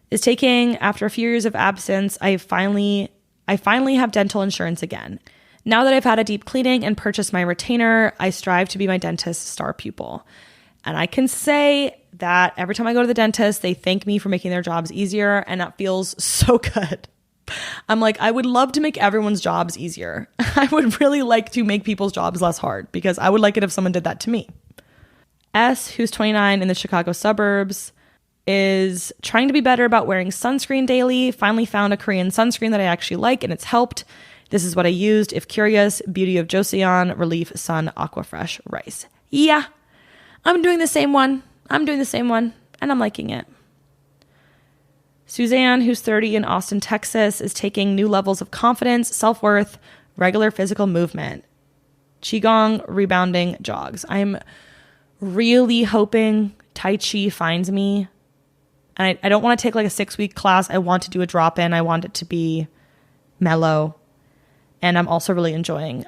Speaker 1: is taking, after a few years of absence, I finally have dental insurance again. Now that I've had a deep cleaning and purchased my retainer, I strive to be my dentist's star pupil. And I can say that every time I go to the dentist, they thank me for making their jobs easier, and that feels so good. I'm like, I would love to make everyone's jobs easier. I would really like to make people's jobs less hard because I would like it if someone did that to me. S, who's 29 in the Chicago suburbs, is trying to be better about wearing sunscreen daily. Finally found a Korean sunscreen that I actually like, and it's helped. This is what I used. If curious, Beauty of Joseon Relief Sun Aquafresh Rice. Yeah, I'm doing the same one, and I'm liking it. Suzanne, who's 30 in Austin, Texas, is taking new levels of confidence, self-worth, regular physical movement, Qigong, rebounding, jogs. I'm really hoping Tai Chi finds me. And I don't want to take like a 6-week class. I want to do a drop-in. I want it to be mellow. And I'm also really enjoying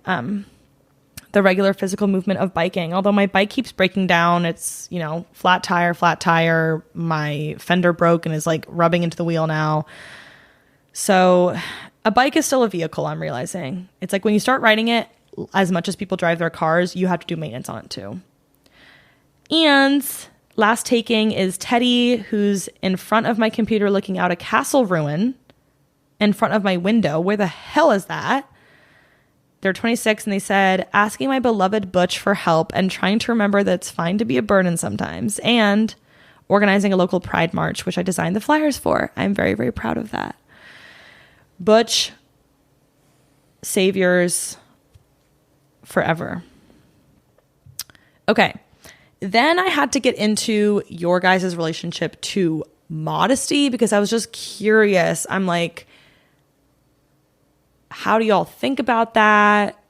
Speaker 1: the regular physical movement of biking. Although my bike keeps breaking down. It's, flat tire. My fender broke and is like rubbing into the wheel now. So a bike is still a vehicle, I'm realizing. It's like when you start riding it, as much as people drive their cars, you have to do maintenance on it too. And last taking is Teddy, who's in front of my computer looking out a castle ruin in front of my window. Where the hell is that? They're 26 and they said, asking my beloved Butch for help and trying to remember that it's fine to be a burden sometimes, and organizing a local pride march, which I designed the flyers for. I'm very, very proud of that. Butch, saviors forever. Okay. Then I had to get into your guys' relationship to modesty because I was just curious. I'm like, how do y'all think about that?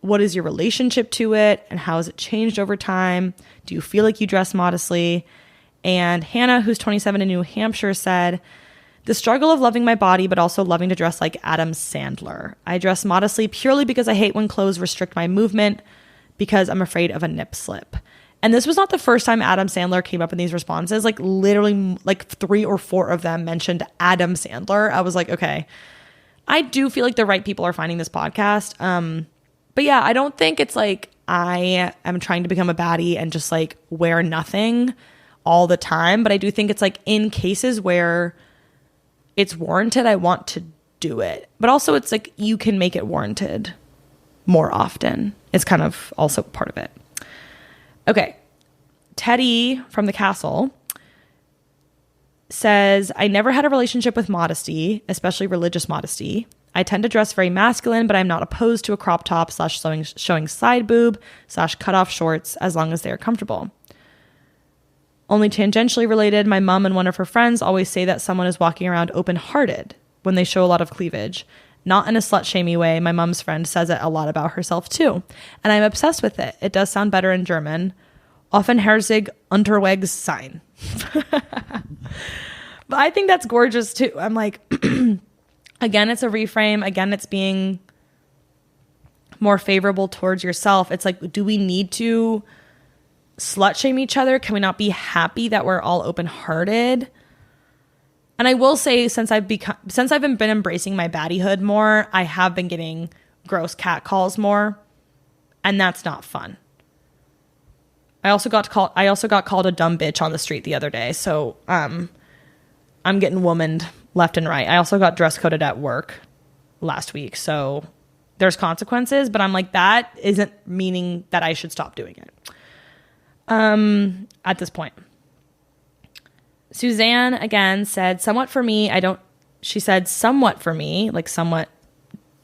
Speaker 1: What is your relationship to it? And how has it changed over time? Do you feel like you dress modestly? And Hannah, who's 27 in New Hampshire, said, the struggle of loving my body, but also loving to dress like Adam Sandler. I dress modestly purely because I hate when clothes restrict my movement because I'm afraid of a nip slip. And this was not the first time Adam Sandler came up in these responses. Like literally like 3 or 4 of them mentioned Adam Sandler. I was like, okay, I do feel like the right people are finding this podcast. But yeah, I don't think it's like I am trying to become a baddie and just like wear nothing all the time. But I do think it's like in cases where it's warranted, I want to do it. But also it's like you can make it warranted more often. It's kind of also part of it. Okay. Teddy from the castle says, I never had a relationship with modesty, especially religious modesty. I tend to dress very masculine, but I'm not opposed to a crop top / showing side boob / cut off shorts as long as they are comfortable. Only tangentially related, my mom and one of her friends always say that someone is walking around open-hearted when they show a lot of cleavage. Not in a slut-shamey way. My mom's friend says it a lot about herself too. And I'm obsessed with it. It does sound better in German. Offenherzig Unterwegs sein. But I think that's gorgeous too. I'm like, again, it's a reframe. Again, it's being more favorable towards yourself. It's like, do we need to slut shame each other? Can we not be happy that we're all open-hearted? And I will say, since I've been embracing my baddiehood more, I have been getting gross cat calls more, and that's not fun. I also got called a dumb bitch on the street the other day, so I'm getting womaned left and right. I also got dress coded at work last week, so there's consequences, but I'm like, that isn't meaning that I should stop doing it at this point. Suzanne again said, somewhat for me, she said somewhat for me, like somewhat,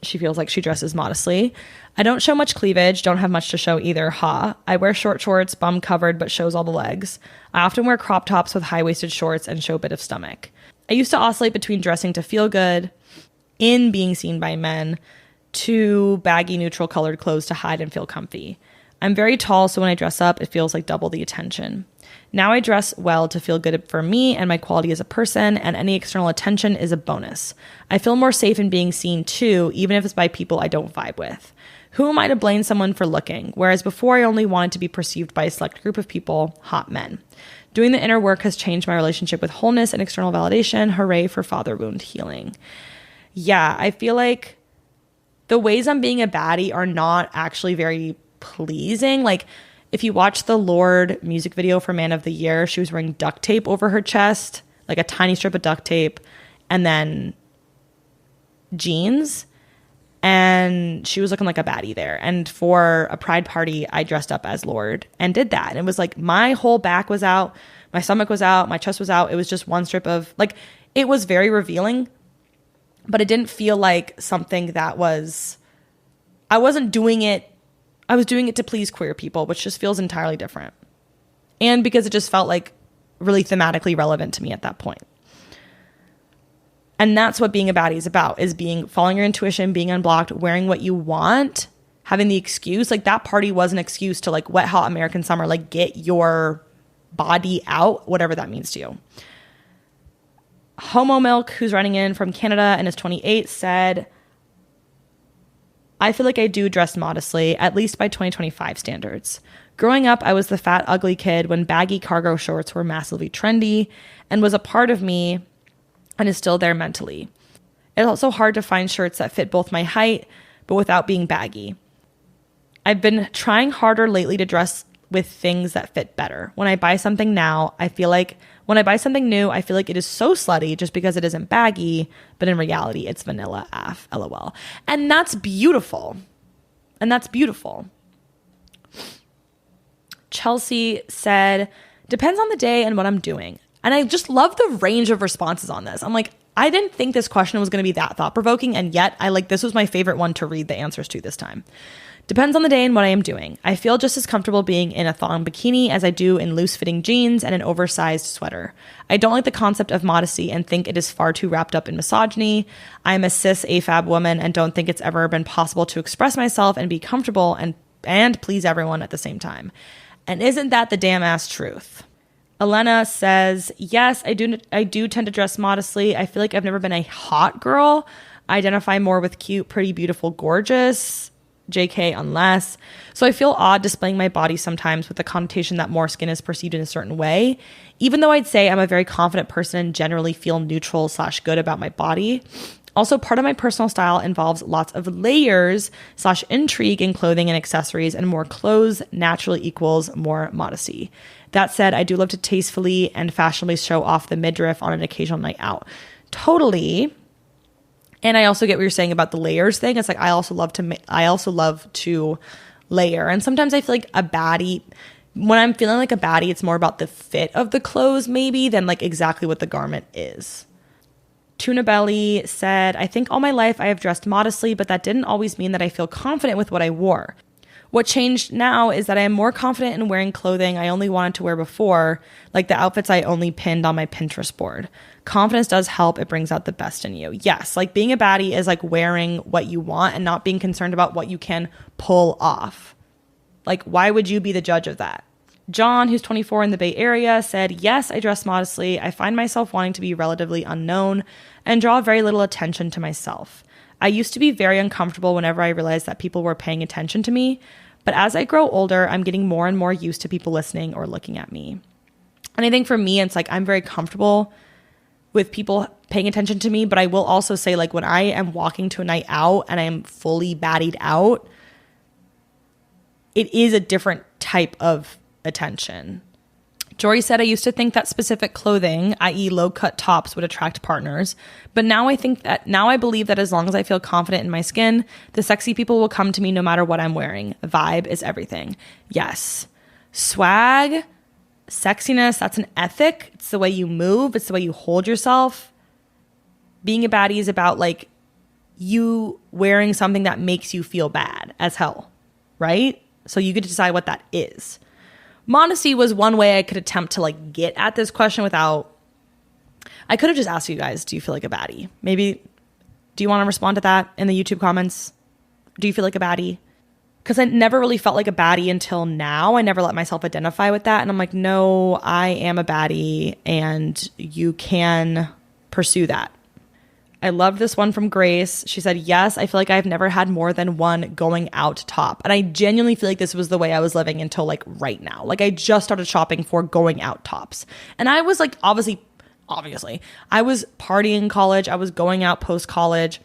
Speaker 1: she feels like she dresses modestly. I don't show much cleavage, don't have much to show either, ha. I wear short shorts, bum covered, but shows all the legs. I often wear crop tops with high-waisted shorts and show a bit of stomach. I used to oscillate between dressing to feel good in being seen by men to baggy neutral colored clothes to hide and feel comfy. I'm very tall, so when I dress up, it feels like double the attention. Now I dress well to feel good for me and my quality as a person, and any external attention is a bonus. I feel more safe in being seen too, even if it's by people I don't vibe with. Who am I to blame someone for looking? Whereas before I only wanted to be perceived by a select group of people, hot men. Doing the inner work has changed my relationship with wholeness and external validation. Hooray for father wound healing. Yeah, I feel like the ways I'm being a baddie are not actually very pleasing. Like, if you watch the Lorde music video for Man of the Year, she was wearing duct tape over her chest, like a tiny strip of duct tape, and then jeans. And she was looking like a baddie there. And for a pride party, I dressed up as Lorde and did that. And it was like my whole back was out, my stomach was out, my chest was out. It was just one strip of, like, it was very revealing, but it didn't feel like something that was, I wasn't doing it. I was doing it to please queer people, which just feels entirely different. And because it just felt like really thematically relevant to me at that point. And that's what being a baddie is about, is following your intuition, being unblocked, wearing what you want, having the excuse. Like, that party was an excuse to, like, wet hot American summer, like, get your body out, whatever that means to you. Homo Milk, who's writing in from Canada and is 28, said, I feel like I do dress modestly, at least by 2025 standards. Growing up, I was the fat, ugly kid when baggy cargo shorts were massively trendy and was a part of me and is still there mentally. It's also hard to find shirts that fit both my height, but without being baggy. I've been trying harder lately to dress with things that fit better. When I buy something new, I feel like it is so slutty just because it isn't baggy, but in reality, it's vanilla AF, LOL. And that's beautiful. Chelsea said, depends on the day and what I'm doing. And I just love the range of responses on this. I'm like, I didn't think this question was going to be that thought-provoking, and yet this was my favorite one to read the answers to this time. Depends on the day and what I am doing. I feel just as comfortable being in a thong bikini as I do in loose-fitting jeans and an oversized sweater. I don't like the concept of modesty and think it is far too wrapped up in misogyny. I am a cis AFAB woman and don't think it's ever been possible to express myself and be comfortable and please everyone at the same time. And isn't that the damn ass truth? Elena says, yes, I do tend to dress modestly. I feel like I've never been a hot girl. I identify more with cute, pretty, beautiful, gorgeous. JK unless. So I feel odd displaying my body sometimes with the connotation that more skin is perceived in a certain way. Even though I'd say I'm a very confident person and generally feel neutral / good about my body. Also, part of my personal style involves lots of layers / intrigue in clothing and accessories, and more clothes naturally equals more modesty. That said, I do love to tastefully and fashionably show off the midriff on an occasional night out. Totally. And I also get what you're saying about the layers thing. It's like, I also love to layer. And sometimes I feel like a baddie, when I'm feeling like a baddie, it's more about the fit of the clothes maybe than like exactly what the garment is. Tuna Belly said, I think all my life I have dressed modestly, but that didn't always mean that I feel confident with what I wore. What changed now is that I am more confident in wearing clothing I only wanted to wear before, like the outfits I only pinned on my Pinterest board. Confidence does help. It brings out the best in you. Yes, like being a baddie is like wearing what you want and not being concerned about what you can pull off. Like, why would you be the judge of that? John, who's 24 in the Bay Area, said, yes, I dress modestly. I find myself wanting to be relatively unknown and draw very little attention to myself. I used to be very uncomfortable whenever I realized that people were paying attention to me, but as I grow older, I'm getting more and more used to people listening or looking at me. And I think for me, it's like I'm very comfortable with people paying attention to me, but I will also say, like, when I am walking to a night out and I am fully baddied out, it is a different type of attention. Jory said, I used to think that specific clothing, i.e. low-cut tops, would attract partners. But now I believe that as long as I feel confident in my skin, the sexy people will come to me no matter what I'm wearing. Vibe is everything. Yes. Swag, sexiness, that's an ethic. It's the way you move. It's the way you hold yourself. Being a baddie is about like you wearing something that makes you feel bad as hell, right? So you get to decide what that is. Modesty was one way I could attempt to like get at this question without, I could have just asked you guys, do you feel like a baddie? Maybe, do you want to respond to that in the YouTube comments? Do you feel like a baddie? Because I never really felt like a baddie until now. I never let myself identify with that. And I'm like, no, I am a baddie and you can pursue that. I love this one from Grace. She said, yes, I feel like I've never had more than one going out top. And I genuinely feel like this was the way I was living until like right now. Like I just started shopping for going out tops. And I was like, obviously, I was partying in college. I was going out post-college.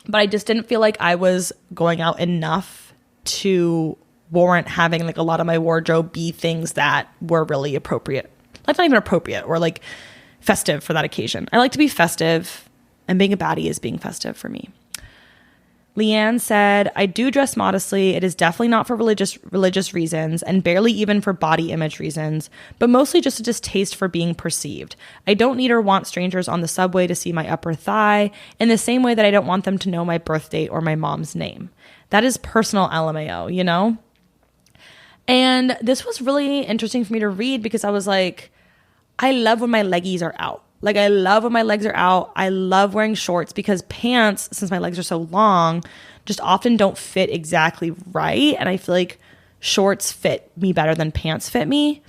Speaker 1: But I just didn't feel like I was going out enough to warrant having like a lot of my wardrobe be things that were really appropriate. Like not even appropriate or like festive for that occasion. I like to be festive. And being a baddie is being festive for me. Leanne said, I do dress modestly. It is definitely not for religious reasons and barely even for body image reasons, but mostly just a distaste for being perceived. I don't need or want strangers on the subway to see my upper thigh in the same way that I don't want them to know my birth date or my mom's name. That is personal LMAO, you know? And this was really interesting for me to read because I was like, I love when my leggies are out. Like I love when my legs are out. I love wearing shorts because pants, since my legs are so long, just often don't fit exactly right. And I feel like shorts fit me better than pants fit me.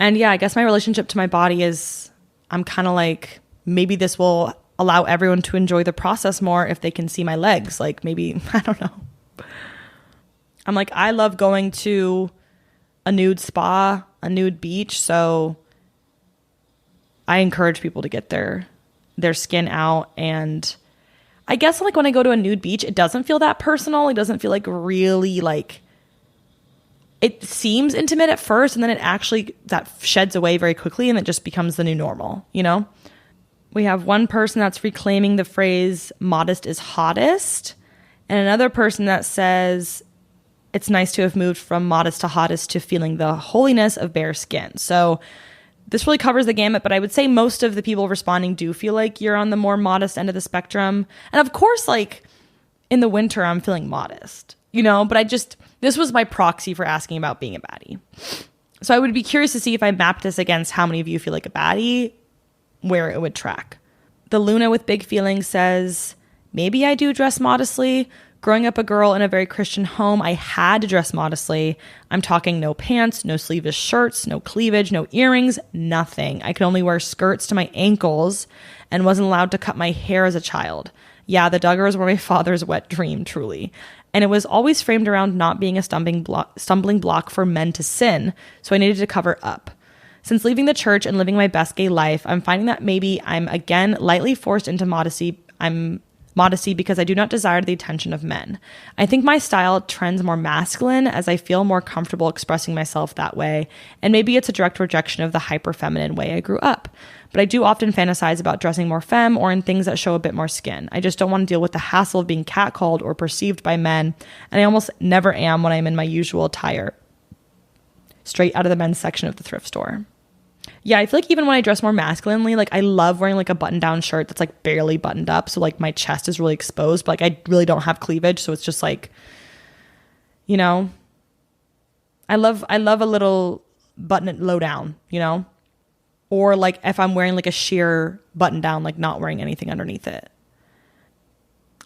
Speaker 1: And yeah, I guess my relationship to my body is, I'm kind of like, maybe this will allow everyone to enjoy the process more if they can see my legs. Like maybe, I don't know. I'm like, I love going to a nude spa, a nude beach. So I encourage people to get their skin out. And I guess like when I go to a nude beach, it doesn't feel that personal. It doesn't feel like really like, it seems intimate at first and then it actually, that sheds away very quickly and it just becomes the new normal, you know? We have one person that's reclaiming the phrase modest is hottest and another person that says it's nice to have moved from modest to hottest to feeling the holiness of bare skin. So this really covers the gamut, but I would say most of the people responding do feel like you're on the more modest end of the spectrum. And of course, like in the winter, I'm feeling modest, you know, but this was my proxy for asking about being a baddie. So I would be curious to see if I mapped this against how many of you feel like a baddie, where it would track. The Luna with big feelings says, maybe I do dress modestly. Growing up a girl in a very Christian home, I had to dress modestly. I'm talking no pants, no sleeveless shirts, no cleavage, no earrings, nothing. I could only wear skirts to my ankles and wasn't allowed to cut my hair as a child. Yeah, the Duggars were my father's wet dream, truly. And it was always framed around not being a stumbling block for men to sin, so I needed to cover up. Since leaving the church and living my best gay life, I'm finding that maybe I'm again lightly forced into modesty because I do not desire the attention of men. I think my style trends more masculine as I feel more comfortable expressing myself that way, and maybe it's a direct rejection of the hyper-feminine way I grew up. But I do often fantasize about dressing more femme or in things that show a bit more skin. I just don't want to deal with the hassle of being catcalled or perceived by men, and I almost never am when I'm in my usual attire, straight out of the men's section of the thrift store. Yeah, I feel like even when I dress more masculinely, like I love wearing like a button-down shirt that's like barely buttoned up. So like my chest is really exposed, but like I really don't have cleavage. So it's just like, You know, I love a little button low down, you know, or like if I'm wearing like a sheer button down, like not wearing anything underneath it.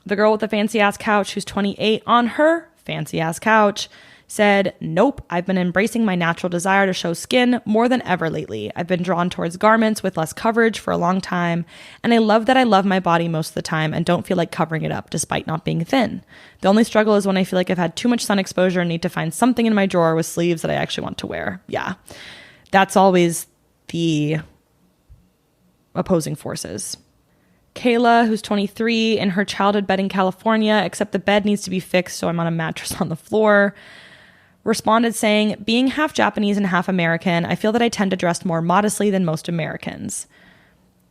Speaker 1: The girl with the fancy ass couch, who's 28, on her fancy ass couch, said, nope, I've been embracing my natural desire to show skin more than ever lately. I've been drawn towards garments with less coverage for a long time, and I love that I love my body most of the time and don't feel like covering it up despite not being thin. The only struggle is when I feel like I've had too much sun exposure and need to find something in my drawer with sleeves that I actually want to wear. Yeah, that's always the opposing forces. Kayla, who's 23, in her childhood bed in California, except the bed needs to be fixed, so I'm on a mattress on the floor, responded saying, being half Japanese and half American, I feel that I tend to dress more modestly than most Americans.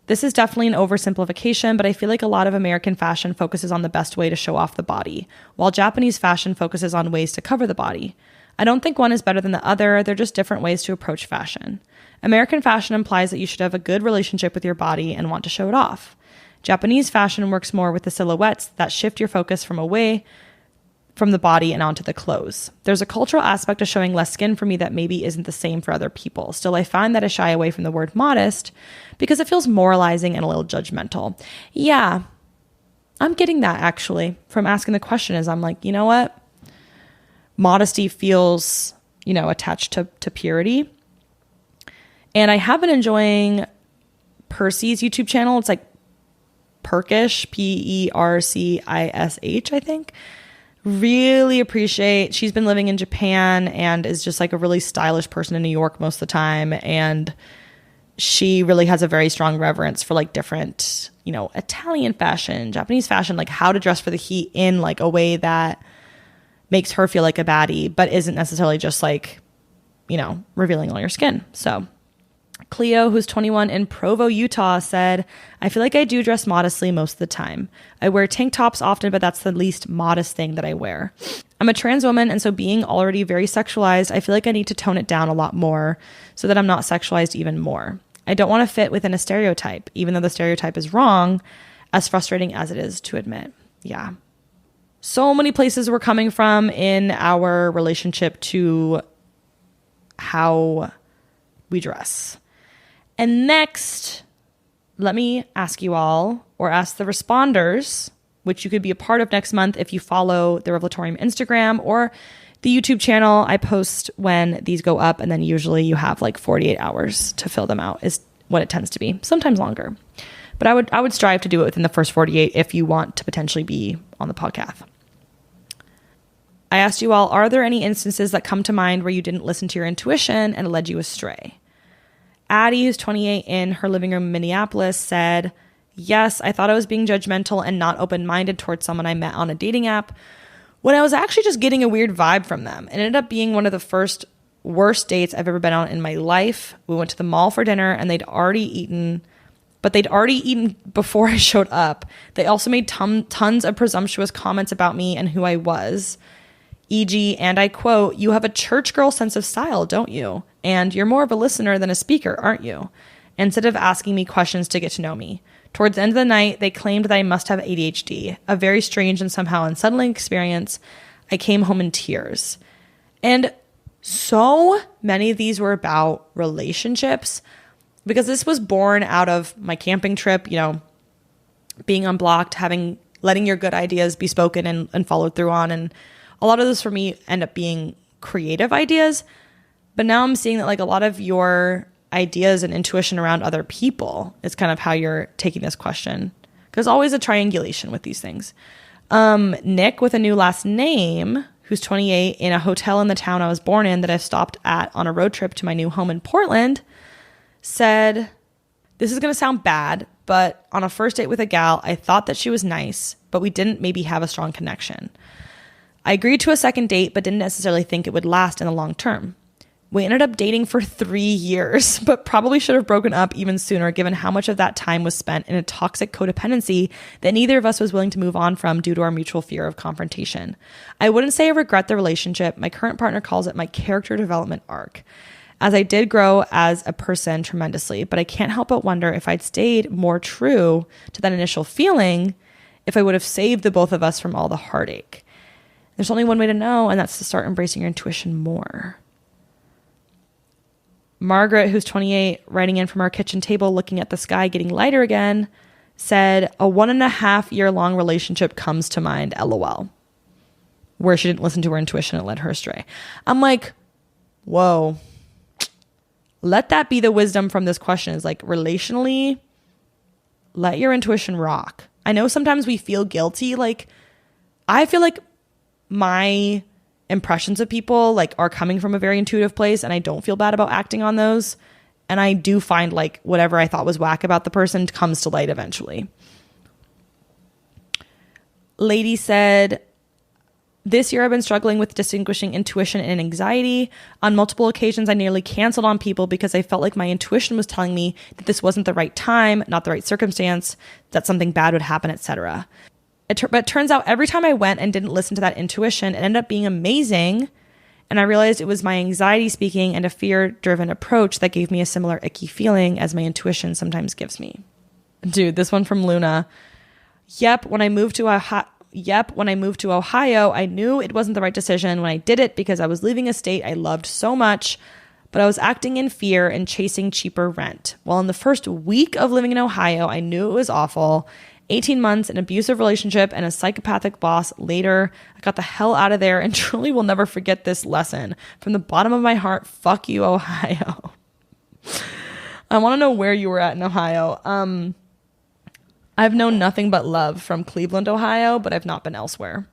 Speaker 1: This is definitely an oversimplification, but I feel like a lot of American fashion focuses on the best way to show off the body, while Japanese fashion focuses on ways to cover the body. I don't think one is better than the other, they're just different ways to approach fashion. American fashion implies that you should have a good relationship with your body and want to show it off. Japanese fashion works more with the silhouettes that shift your focus from away from the body and onto the clothes. There's a cultural aspect of showing less skin for me that maybe isn't the same for other people. Still, I find that I shy away from the word modest because it feels moralizing and a little judgmental. Yeah, I'm getting that actually from asking the question. Is I'm like, you know what? Modesty feels, you know, attached to purity. And I have been enjoying Percy's YouTube channel. It's like Perkish, Percish, I think. Really appreciate, she's been living in Japan and is just like a really stylish person in New York most of the time. And she really has a very strong reverence for like different, you know, Italian fashion, Japanese fashion, like how to dress for the heat in like a way that makes her feel like a baddie, but isn't necessarily just like, you know, revealing all your skin. So Cleo, who's 21 in Provo, Utah, said, I feel like I do dress modestly most of the time. I wear tank tops often, but that's the least modest thing that I wear. I'm a trans woman, and so being already very sexualized, I feel like I need to tone it down a lot more so that I'm not sexualized even more. I don't want to fit within a stereotype, even though the stereotype is wrong, as frustrating as it is to admit. Yeah. So many places we're coming from in our relationship to how we dress. And next, let me ask you all, or ask the responders, which you could be a part of next month if you follow the Revelatorium Instagram or the YouTube channel. I post when these go up, and then usually you have like 48 hours to fill them out is what it tends to be, sometimes longer. But I would strive to do it within the first 48 if you want to potentially be on the podcast. I asked you all, are there any instances that come to mind where you didn't listen to your intuition and it led you astray? Addie, who's 28 in her living room in Minneapolis, said, yes, I thought I was being judgmental and not open-minded towards someone I met on a dating app when I was actually just getting a weird vibe from them. It ended up being one of the first worst dates I've ever been on in my life. We went to the mall for dinner and they'd already eaten before I showed up. They also made tons of presumptuous comments about me and who I was. E.g., and I quote, you have a church girl sense of style, don't you? And you're more of a listener than a speaker, aren't you? Instead of asking me questions to get to know me. Towards the end of the night, they claimed that I must have ADHD, a very strange and somehow unsettling experience. I came home in tears. And so many of these were about relationships, because this was born out of my camping trip, you know, being unblocked, letting your good ideas be spoken and followed through on. And a lot of those for me end up being creative ideas. But now I'm seeing that like a lot of your ideas and intuition around other people is kind of how you're taking this question. Because always a triangulation with these things. Nick, with a new last name, who's 28, in a hotel in the town I was born in that I've stopped at on a road trip to my new home in Portland, said, this is going to sound bad, but on a first date with a gal, I thought that she was nice, but we didn't maybe have a strong connection. I agreed to a second date, but didn't necessarily think it would last in the long term. We ended up dating for 3 years, but probably should have broken up even sooner given how much of that time was spent in a toxic codependency that neither of us was willing to move on from due to our mutual fear of confrontation. I wouldn't say I regret the relationship. My current partner calls it my character development arc, as I did grow as a person tremendously, but I can't help but wonder if I'd stayed more true to that initial feeling, if I would have saved the both of us from all the heartache. There's only one way to know, and that's to start embracing your intuition more. Margaret, who's 28, writing in from our kitchen table, looking at the sky getting lighter again, said, a 1.5 year long relationship comes to mind, LOL. Where she didn't listen to her intuition and led her astray. I'm like, whoa. Let that be the wisdom from this question, is like, relationally, let your intuition rock. I know sometimes we feel guilty. Like, I feel like my impressions of people like are coming from a very intuitive place, and I don't feel bad about acting on those. And I do find like whatever I thought was whack about the person comes to light eventually. Lady said, this year I've been struggling with distinguishing intuition and anxiety. On multiple occasions, I nearly canceled on people because I felt like my intuition was telling me that this wasn't the right time, not the right circumstance, that something bad would happen, etc. But it turns out every time I went and didn't listen to that intuition, it ended up being amazing. And I realized it was my anxiety speaking and a fear-driven approach that gave me a similar icky feeling as my intuition sometimes gives me. Dude, this one from Luna. Yep, when I moved to Ohio, I knew it wasn't the right decision when I did it because I was leaving a state I loved so much, but I was acting in fear and chasing cheaper rent. Well, in the first week of living in Ohio, I knew it was awful. 18 months, an abusive relationship, and a psychopathic boss later, I got the hell out of there and truly will never forget this lesson. From the bottom of my heart, fuck you, Ohio. I want to know where you were at in Ohio. I've known nothing but love from Cleveland, Ohio, but I've not been elsewhere.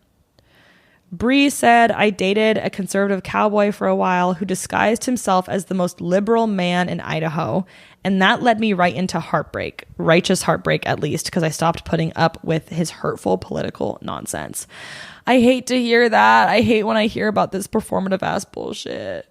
Speaker 1: Bree said, I dated a conservative cowboy for a while who disguised himself as the most liberal man in Idaho, and that led me right into heartbreak, righteous heartbreak at least, because I stopped putting up with his hurtful political nonsense. I hate to hear that. I hate when I hear about this performative ass bullshit.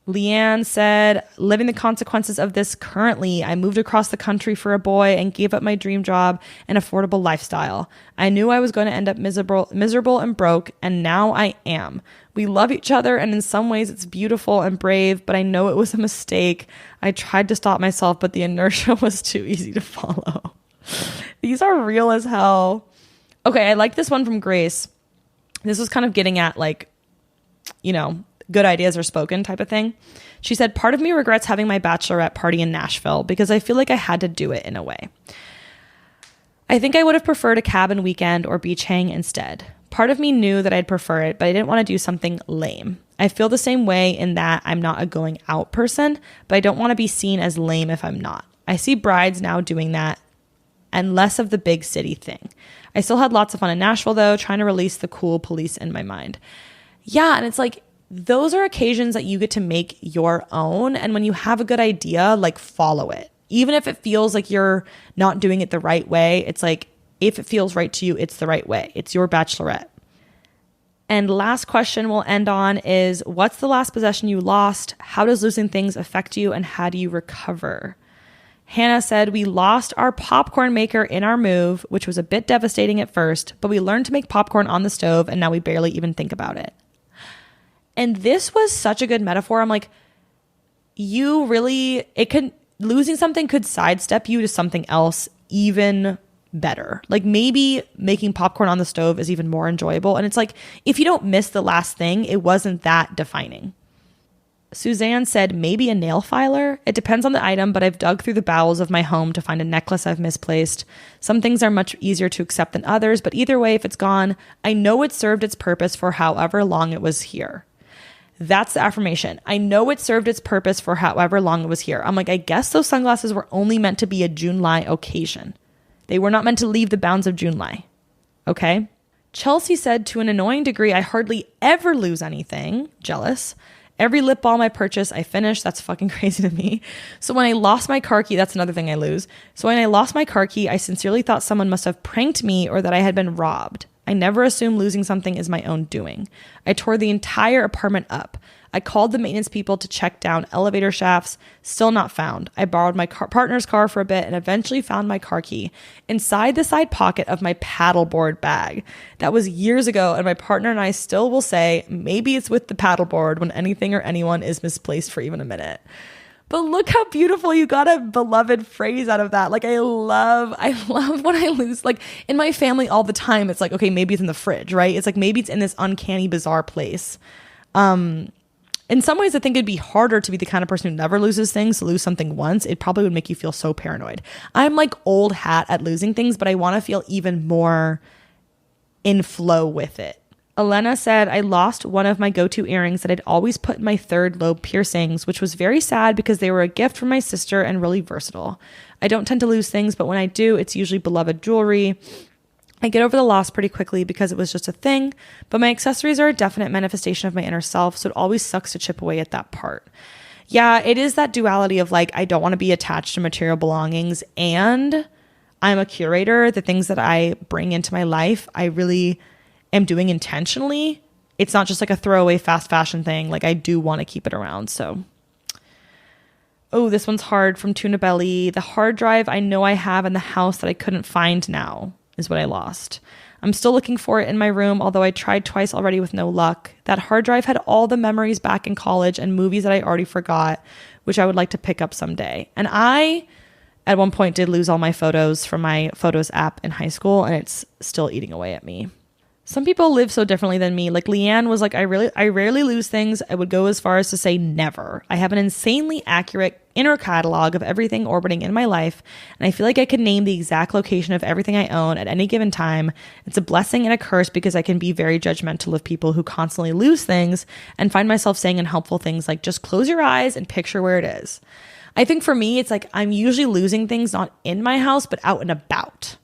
Speaker 1: Leanne said, living the consequences of this currently. I moved across the country for a boy and gave up my dream job and affordable lifestyle. I knew I was going to end up miserable and broke, and now I am. We love each other, and in some ways it's beautiful and brave, but I know it was a mistake. I tried to stop myself, but the inertia was too easy to follow. These are real as hell. Okay, I like this one from Grace. This was kind of getting at like, you know, good ideas are spoken type of thing. She said, part of me regrets having my bachelorette party in Nashville because I feel like I had to do it in a way. I think I would have preferred a cabin weekend or beach hang instead. Part of me knew that I'd prefer it, but I didn't want to do something lame. I feel the same way in that I'm not a going out person, but I don't want to be seen as lame if I'm not. I see brides now doing that and less of the big city thing. I still had lots of fun in Nashville though, trying to release the cool police in my mind. Yeah, and it's like, those are occasions that you get to make your own. And when you have a good idea, like follow it. Even if it feels like you're not doing it the right way, it's like, if it feels right to you, it's the right way. It's your bachelorette. And last question we'll end on is, what's the last possession you lost? How does losing things affect you? And how do you recover? Hannah said, we lost our popcorn maker in our move, which was a bit devastating at first, but we learned to make popcorn on the stove and now we barely even think about it. And this was such a good metaphor. I'm like, losing something could sidestep you to something else even better. Like maybe making popcorn on the stove is even more enjoyable. And it's like, if you don't miss the last thing, it wasn't that defining. Suzanne said, maybe a nail filer. It depends on the item, but I've dug through the bowels of my home to find a necklace I've misplaced. Some things are much easier to accept than others, but either way, if it's gone, I know it served its purpose for however long it was here. That's the affirmation. I know it served its purpose for however long it was here. I'm like, I guess those sunglasses were only meant to be a July occasion. They were not meant to leave the bounds of July. Okay? Chelsea said, to an annoying degree, I hardly ever lose anything. Jealous. Every lip balm I purchase, I finish. That's fucking crazy to me. So when I lost my car key, that's another thing I lose. So when I lost my car key, I sincerely thought someone must have pranked me or that I had been robbed. I never assume losing something is my own doing. I tore the entire apartment up. I called the maintenance people to check down elevator shafts, still not found. I borrowed my partner's car for a bit and eventually found my car key inside the side pocket of my paddleboard bag. That was years ago, and my partner and I still will say, maybe it's with the paddleboard when anything or anyone is misplaced for even a minute. But look how beautiful, you got a beloved phrase out of that. Like I love when I lose, like in my family all the time, it's like, okay, maybe it's in the fridge, right? It's like, maybe it's in this uncanny, bizarre place. In some ways, I think it'd be harder to be the kind of person who never loses things. To lose something once, it probably would make you feel so paranoid. I'm like old hat at losing things, but I want to feel even more in flow with it. Elena said, I lost one of my go-to earrings that I'd always put in my third lobe piercings, which was very sad because they were a gift from my sister and really versatile. I don't tend to lose things, but when I do, it's usually beloved jewelry. I get over the loss pretty quickly because it was just a thing, but my accessories are a definite manifestation of my inner self, so it always sucks to chip away at that part. Yeah, it is that duality of like, I don't want to be attached to material belongings, and I'm a curator. The things that I bring into my life, I really am doing intentionally. It's not just like a throwaway fast fashion thing. Like I do want to keep it around. So, oh, this one's hard from Tuna Belly. The hard drive I know I have in the house that I couldn't find now is what I lost. I'm still looking for it in my room, although I tried twice already with no luck. That hard drive had all the memories back in college and movies that I already forgot, which I would like to pick up someday. And I, at one point, did lose all my photos from my Photos app in high school, and it's still eating away at me. Some people live so differently than me. Like Leanne was like, I rarely lose things. I would go as far as to say never. I have an insanely accurate inner catalog of everything orbiting in my life, and I feel like I could name the exact location of everything I own at any given time. It's a blessing and a curse because I can be very judgmental of people who constantly lose things and find myself saying unhelpful things like, just close your eyes and picture where it is. I think for me, it's like I'm usually losing things not in my house, but out and about.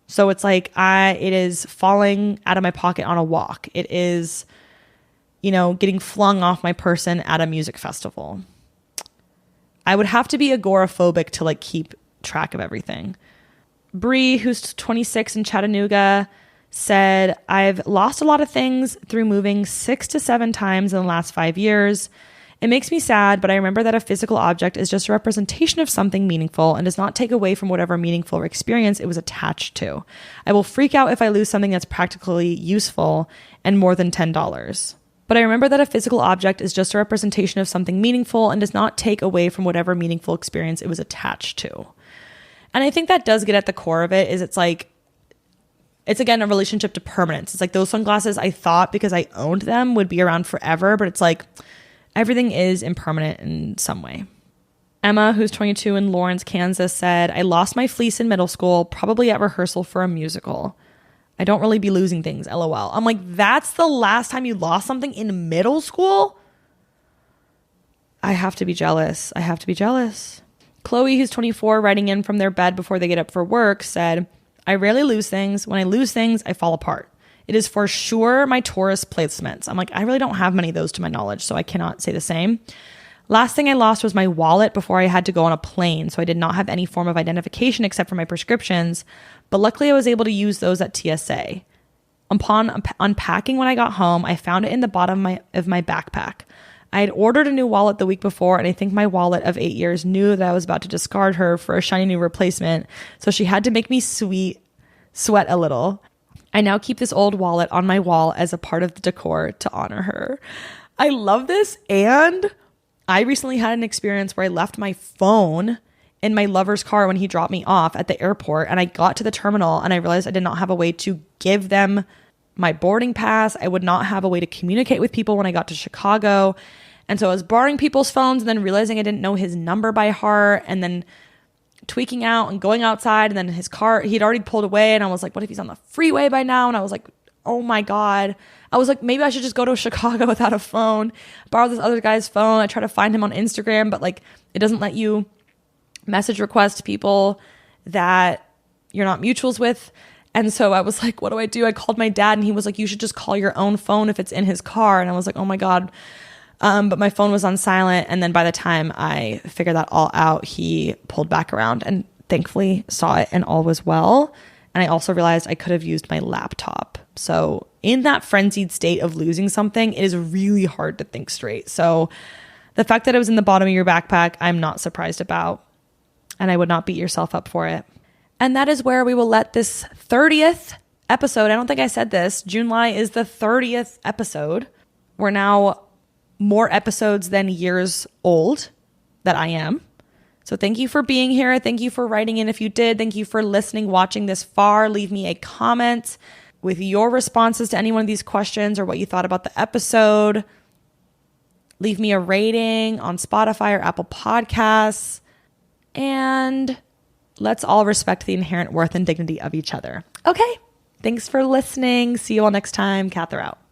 Speaker 1: So it's like it is falling out of my pocket on a walk. It is, getting flung off my person at a music festival. I would have to be agoraphobic to like keep track of everything. Bree, who's 26 in Chattanooga, said, I've lost a lot of things through moving 6 to 7 times in the last 5 years. It makes me sad, but I remember that a physical object is just a representation of something meaningful and does not take away from whatever meaningful experience it was attached to. I will freak out if I lose something that's practically useful and more than $10. But I remember that a physical object is just a representation of something meaningful and does not take away from whatever meaningful experience it was attached to. And I think that does get at the core of it, is it's like, it's again a relationship to permanence. It's like those sunglasses I thought because I owned them would be around forever, but it's like, everything is impermanent in some way. Emma, who's 22 in Lawrence, Kansas, said, I lost my fleece in middle school, probably at rehearsal for a musical. I don't really be losing things, LOL. I'm like, that's the last time you lost something in middle school? I have to be jealous. Chloe, who's 24, writing in from their bed before they get up for work, said, I rarely lose things. When I lose things, I fall apart. It is for sure my Taurus placements. I'm like, I really don't have many of those to my knowledge, so I cannot say the same. Last thing I lost was my wallet before I had to go on a plane, so I did not have any form of identification except for my prescriptions, but luckily I was able to use those at TSA. Upon unpacking when I got home, I found it in the bottom of my backpack. I had ordered a new wallet the week before, and I think my wallet of 8 years knew that I was about to discard her for a shiny new replacement, so she had to make me sweat a little. I now keep this old wallet on my wall as a part of the decor to honor her. I love this. And I recently had an experience where I left my phone in my lover's car when he dropped me off at the airport. And I got to the terminal and I realized I did not have a way to give them my boarding pass. I would not have a way to communicate with people when I got to Chicago. And so I was borrowing people's phones and then realizing I didn't know his number by heart, and then tweaking out and going outside, and then his car, he'd already pulled away, and I was like, what if he's on the freeway by now? And I was like, oh my God. I was like, maybe I should just go to Chicago without a phone, borrow this other guy's phone. I try to find him on Instagram, but like it doesn't let you message request people that you're not mutuals with. And so I was like, what do I do? I called my dad and he was like, you should just call your own phone if it's in his car. And I was like, oh my God. But my phone was on silent. And then by the time I figured that all out, he pulled back around and thankfully saw it and all was well. And I also realized I could have used my laptop. So in that frenzied state of losing something, it is really hard to think straight. So the fact that it was in the bottom of your backpack, I'm not surprised about. And I would not beat yourself up for it. And that is where we will let this 30th episode, I don't think I said this, July is the 30th episode. We're now more episodes than years old. that I am. So thank you for being here. Thank you for writing in if you did. Thank you for listening, watching this far. Leave me a comment with your responses to any one of these questions or what you thought about the episode. Leave me a rating on Spotify or Apple Podcasts. And let's all respect the inherent worth and dignity of each other. Okay. Thanks for listening. See you all next time. Cather out.